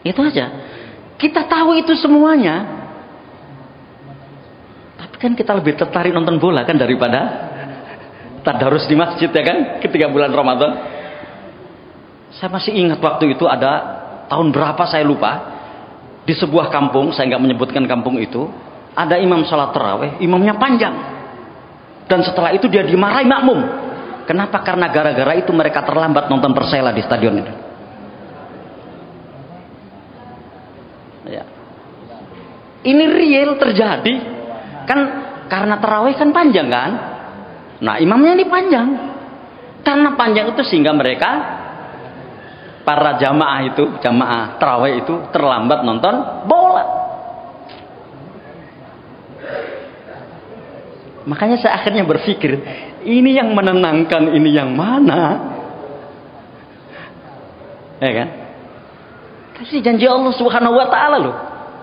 Speaker 1: Itu aja. Kita tahu itu semuanya. Tapi kan kita lebih tertarik nonton bola kan daripada tadarus di masjid, ya kan? Ketika bulan Ramadan. Saya masih ingat waktu itu ada tahun berapa saya lupa, di sebuah kampung, saya nggak menyebutkan kampung itu, ada imam salat tarawih, imamnya panjang. Dan setelah itu dia dimarahi makmum. Kenapa? Karena gara-gara itu mereka terlambat nonton Persela di stadion itu. Ya. Ini real terjadi. Kan karena tarawih kan panjang, kan? Nah, imamnya ini panjang. Karena panjang itu sehingga mereka, para jamaah itu, jamaah tarawih itu terlambat nonton bola. Makanya saya akhirnya berpikir, ini yang menenangkan, ini yang mana? Ya kan? Pasti janji Allah Subhanahu wa taala loh.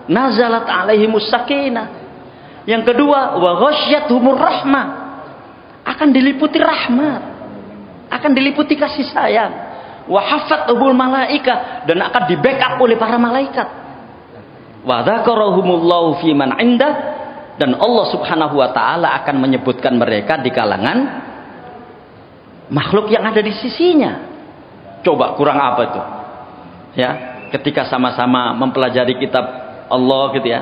Speaker 1: Nazalat alaihimus sakinah. Yang kedua, wa ghasyiyatuhumur rahmah. Akan diliputi rahmat. Akan diliputi kasih sayang. Wa hafathumul malaika, dan akan di-backup oleh para malaikat. Wa dzakarahumullahu fi man 'indah, dan Allah Subhanahu wa taala akan menyebutkan mereka di kalangan makhluk yang ada di sisinya. Coba kurang apa itu? Ya, ketika sama-sama mempelajari kitab Allah gitu ya.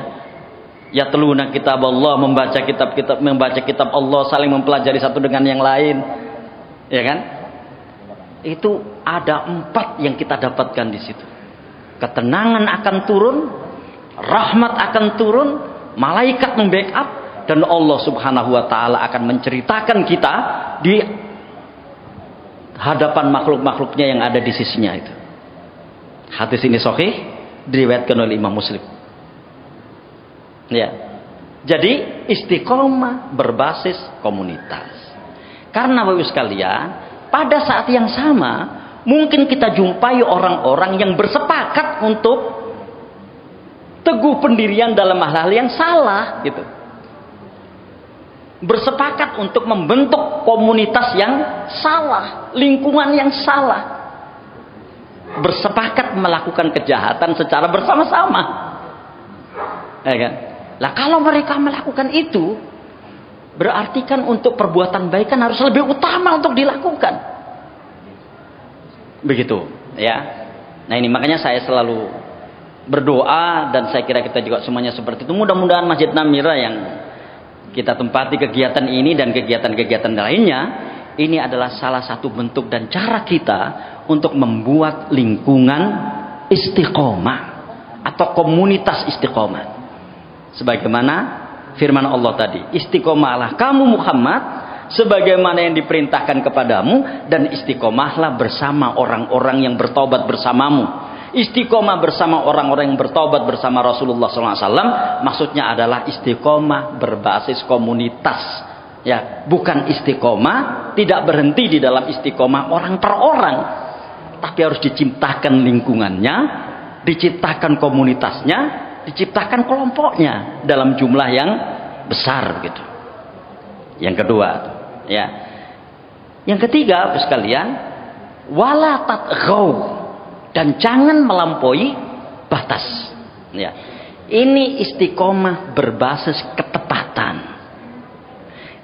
Speaker 1: Ya teluna kitab Allah, membaca kitab Allah, saling mempelajari satu dengan yang lain. Ya kan? Itu ada 4 yang kita dapatkan di situ. Ketenangan akan turun, rahmat akan turun, malaikat membackup, dan Allah Subhanahu wa taala akan menceritakan kita di hadapan makhluk-makhluknya yang ada di sisinya itu. Hadis ini sahih, diriwayatkan oleh Imam Muslim. Ya. Jadi istiqomah berbasis komunitas. Karena Bapak sekalian, pada saat yang sama mungkin kita jumpai orang-orang yang bersepakat untuk teguh pendirian dalam hal-hal yang salah gitu. Bersepakat untuk membentuk komunitas yang salah, lingkungan yang salah. Bersepakat melakukan kejahatan secara bersama-sama. Ya kan? Lah kalau mereka melakukan itu, berarti kan untuk perbuatan baik kan harus lebih utama untuk dilakukan. Begitu, ya. Nah ini makanya saya selalu berdoa, dan saya kira kita juga semuanya seperti itu. Mudah-mudahan Masjid Namira yang kita tempati kegiatan ini dan kegiatan-kegiatan lainnya, ini adalah salah satu bentuk dan cara kita untuk membuat lingkungan istiqomah atau komunitas istiqomah. Sebagaimana firman Allah tadi, istiqomahlah kamu Muhammad sebagaimana yang diperintahkan kepadamu, dan istiqomahlah bersama orang-orang yang bertobat bersamamu. Istiqomah bersama orang-orang yang bertobat bersama Rasulullah SAW maksudnya adalah istiqomah berbasis komunitas, ya, bukan istiqomah tidak berhenti di dalam istiqomah orang per orang, tapi harus diciptakan lingkungannya, diciptakan komunitasnya, diciptakan kelompoknya dalam jumlah yang besar gitu. Yang kedua, ya. Yang ketiga, sekalian, wala tatghaw, dan jangan melampaui batas. Ya. Ini istiqomah berbasis ketepatan.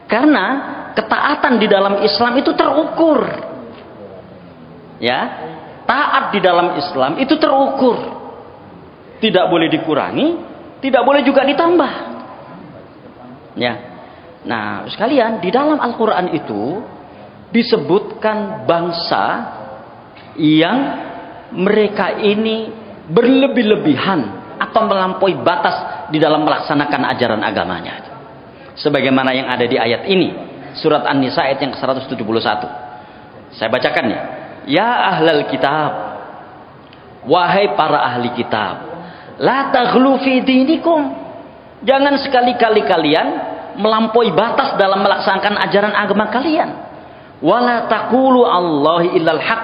Speaker 1: Karena ketaatan di dalam Islam itu terukur. Ya, taat di dalam Islam itu terukur. Tidak boleh dikurangi, tidak boleh juga ditambah. Ya. Nah, sekalian, di dalam Al-Qur'an itu disebutkan bangsa yang mereka ini berlebih-lebihan atau melampaui batas di dalam melaksanakan ajaran agamanya. Sebagaimana yang ada di ayat ini, surat An-Nisa ayat yang ke-171. Saya bacakan ya. Ya ahlal kitab, wahai para ahli kitab, la taghlu fi dinikum, jangan sekali-kali kalian melampaui batas dalam melaksanakan ajaran agama kalian. Wala taqulu Allahi illal haq,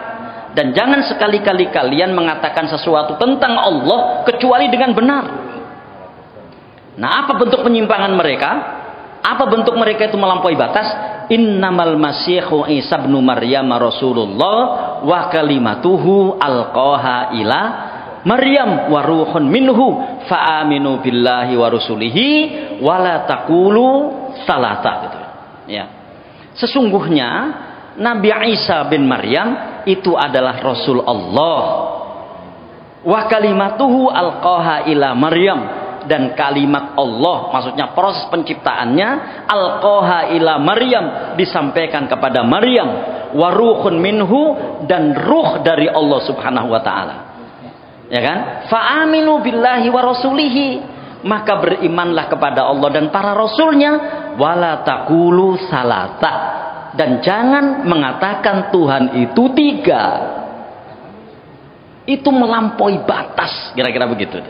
Speaker 1: dan jangan sekali-kali kalian mengatakan sesuatu tentang Allah kecuali dengan benar. Nah, apa bentuk penyimpangan mereka? Apa bentuk mereka itu melampaui batas? Innamal masihu Isa ibn Maryam Rasulullah wa kalimatuhu alqaha ila Maryam wa ruhun minhu fa aminu billahi wa rusulihi wa la taqulu salata gitu. Ya. Sesungguhnya Nabi Isa bin Maryam itu adalah Rasul Allah. Wa kalimatuhu alqaha ila Maryam, dan kalimat Allah, maksudnya proses penciptaannya, alqaha ila Maryam, disampaikan kepada Maryam, wa ruhun minhu, dan ruh dari Allah Subhanahu wa taala. Ya kan? Fa aminu billahi wa rasulihi, maka berimanlah kepada Allah dan para rasulnya, wala taqulu salata, dan jangan mengatakan Tuhan itu 3. Itu melampaui batas, kira-kira begitu.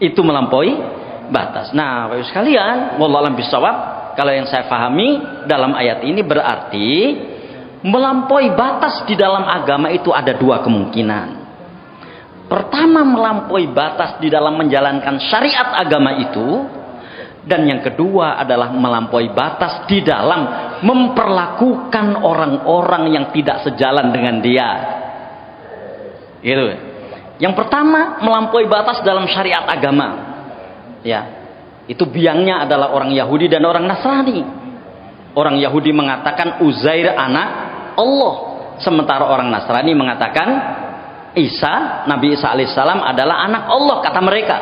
Speaker 1: Itu melampaui batas. Nah, Bapak sekalian, wallahu a'lam bishawab, kalau yang saya pahami dalam ayat ini berarti melampaui batas di dalam agama itu ada 2 kemungkinan. Pertama, melampaui batas di dalam menjalankan syariat agama itu. Dan yang kedua adalah melampaui batas di dalam memperlakukan orang-orang yang tidak sejalan dengan dia. Gitu. Yang pertama, melampaui batas dalam syariat agama. Ya. Itu biangnya adalah orang Yahudi dan orang Nasrani. Orang Yahudi mengatakan Uzair anak Allah, sementara orang Nasrani mengatakan Nabi Isa alaihissalam adalah anak Allah, kata mereka.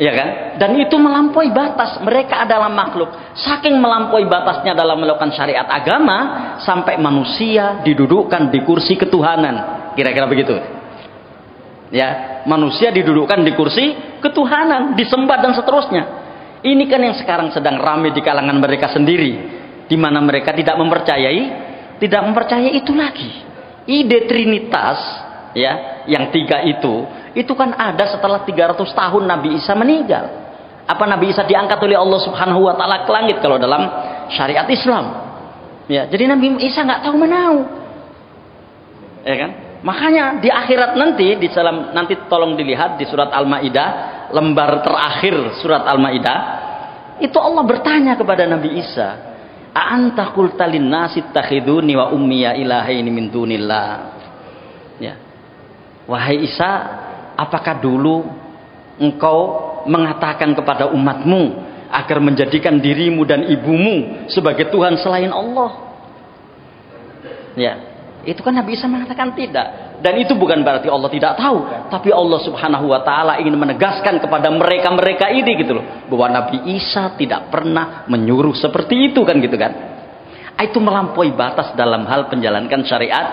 Speaker 1: Ya kan? Dan itu melampaui batas. Mereka adalah makhluk. Saking melampaui batasnya dalam melakukan syariat agama, sampai manusia didudukkan di kursi ketuhanan. Kira-kira begitu. Ya, manusia didudukkan di kursi ketuhanan, disembah dan seterusnya. Ini kan yang sekarang sedang ramai di kalangan mereka sendiri, di mana mereka tidak mempercayai itu lagi. Ide Trinitas, ya, yang tiga itu kan ada setelah 300 tahun Nabi Isa meninggal. Apa Nabi Isa diangkat oleh Allah Subhanahu wa taala ke langit kalau dalam syariat Islam? Ya, jadi Nabi Isa nggak tahu menau. Ya kan? Makanya di akhirat nanti tolong dilihat di surat Al-Maidah, lembar terakhir surat Al-Maidah, itu Allah bertanya kepada Nabi Isa, "A anta qulta lin-nasi ittakhiduni wa ummiya ilahaini min dunillah?" Ya. Wahai Isa, apakah dulu engkau mengatakan kepada umatmu agar menjadikan dirimu dan ibumu sebagai Tuhan selain Allah? Ya, itu kan Nabi Isa mengatakan tidak. Dan itu bukan berarti Allah tidak tahu, tapi Allah Subhanahu wa taala ingin menegaskan kepada mereka-mereka ini gitu loh, bahwa Nabi Isa tidak pernah menyuruh seperti itu kan gitu kan. Itu melampaui batas dalam hal penjalankan syariat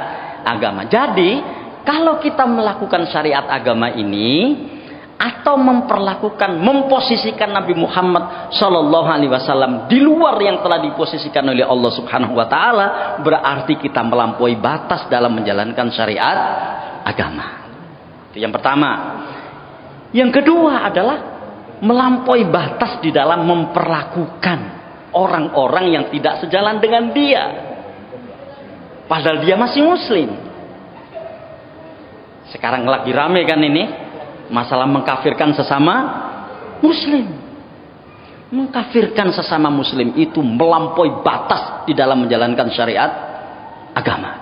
Speaker 1: agama. Jadi kalau kita melakukan syariat agama ini atau memposisikan Nabi Muhammad Shallallahu Alaihi Wasallam di luar yang telah diposisikan oleh Allah Subhanahu Wa Taala, berarti kita melampaui batas dalam menjalankan syariat agama. Itu yang pertama. Yang kedua adalah melampaui batas di dalam memperlakukan orang-orang yang tidak sejalan dengan dia, padahal dia masih Muslim. Sekarang lagi rame kan ini masalah mengkafirkan sesama Muslim. Mengkafirkan sesama Muslim itu melampaui batas di dalam menjalankan syariat agama.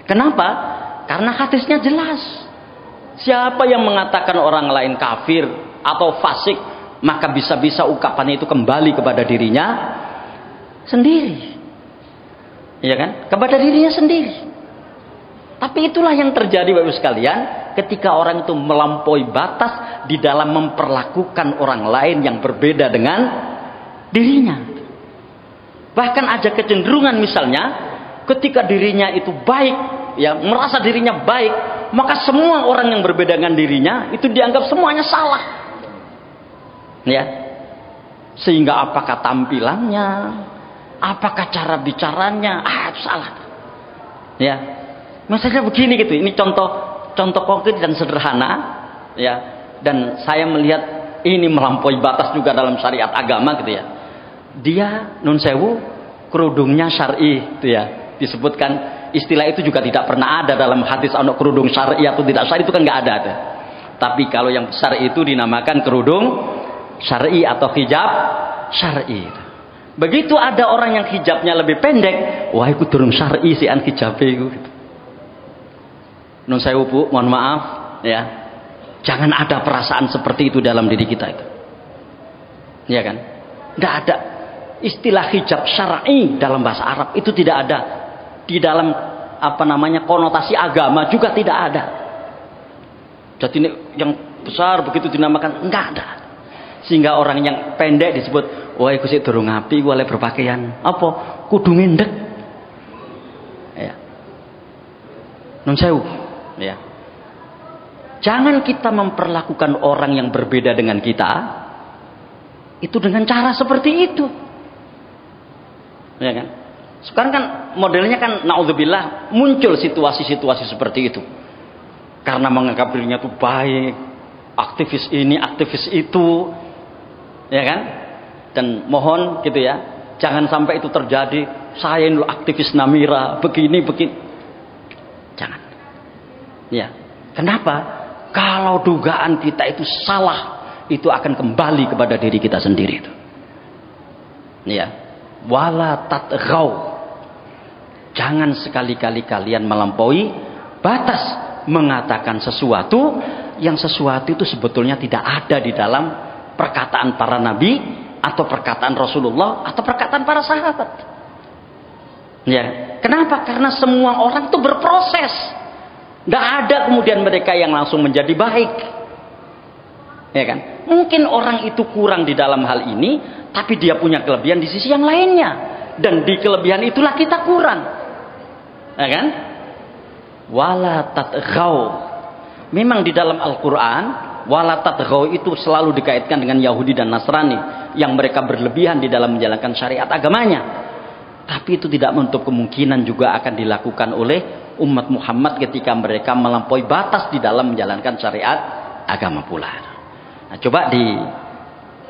Speaker 1: Kenapa? Karena hadisnya jelas. Siapa yang mengatakan orang lain kafir atau fasik, maka bisa-bisa ungkapannya itu kembali kepada dirinya sendiri. Iya kan? Kepada dirinya sendiri. Tapi itulah yang terjadi Bapak Ibu sekalian, ketika orang itu melampaui batas di dalam memperlakukan orang lain yang berbeda dengan dirinya. Bahkan ada kecenderungan misalnya ketika dirinya itu baik, ya, merasa dirinya baik, maka semua orang yang berbeda dengan dirinya itu dianggap semuanya salah. Ya. Sehingga apakah tampilannya, apakah cara bicaranya, itu salah. Ya. Misalnya begini gitu, ini contoh konkret dan sederhana, ya. Dan saya melihat ini melampaui batas juga dalam syariat agama gitu ya. Dia nun sewu kerudungnya syar'i, gitu ya. Disebutkan istilah itu juga tidak pernah ada dalam hadis anak kerudung syar'i atau tidak syar'i itu kan nggak ada. Tapi kalau yang syar'i itu dinamakan kerudung syar'i atau hijab syar'i. Begitu ada orang yang hijabnya lebih pendek, wah itu durung syar'i sih an hijabnya itu. Gitu. Nun sewu Bu, mohon maaf ya. Jangan ada perasaan seperti itu dalam diri kita itu. Ya kan? Enggak ada istilah hijab syar'i dalam bahasa Arab, itu tidak ada. Di dalam konotasi agama juga tidak ada. Jadi ini yang besar begitu dinamakan, enggak ada. Sehingga orang yang pendek disebut, wah iku sik durung api oleh berpakaian apa? Kudu ngendek. Ya. Nun sewu. Ya. Jangan kita memperlakukan orang yang berbeda dengan kita itu dengan cara seperti itu. Ya kan? Sekarang kan modelnya kan naudzubillah muncul situasi-situasi seperti itu. Karena menganggap dirinya itu baik, aktivis ini, aktivis itu. Ya kan? Dan mohon gitu ya, jangan sampai itu terjadi. Saya ini aktivis Namira, begini. Jangan. Ya. Kenapa? Kalau dugaan kita itu salah, itu akan kembali kepada diri kita sendiri itu. Ya. Wala tatghaw. Jangan sekali-kali kalian melampaui batas mengatakan sesuatu yang sesuatu itu sebetulnya tidak ada di dalam perkataan para nabi atau perkataan Rasulullah atau perkataan para sahabat. Ya, kenapa? Karena semua orang itu berproses. Tidak ada kemudian mereka yang langsung menjadi baik. Ya kan? Mungkin orang itu kurang di dalam hal ini, tapi dia punya kelebihan di sisi yang lainnya. Dan di kelebihan itulah kita kurang. Ya kan? Wala tatghaw. Memang di dalam Al-Quran, wala tatghaw itu selalu dikaitkan dengan Yahudi dan Nasrani yang mereka berlebihan di dalam menjalankan syariat agamanya. Tapi itu tidak menutup kemungkinan juga akan dilakukan oleh umat Muhammad ketika mereka melampaui batas di dalam menjalankan syariat agama pula. Nah, coba di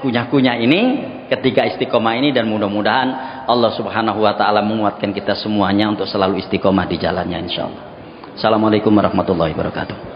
Speaker 1: kunyah-kunyah ini ketiga istiqomah ini, dan mudah-mudahan Allah Subhanahu wa taala menguatkan kita semuanya untuk selalu istiqomah di jalannya insyaallah. Assalamualaikum warahmatullahi wabarakatuh.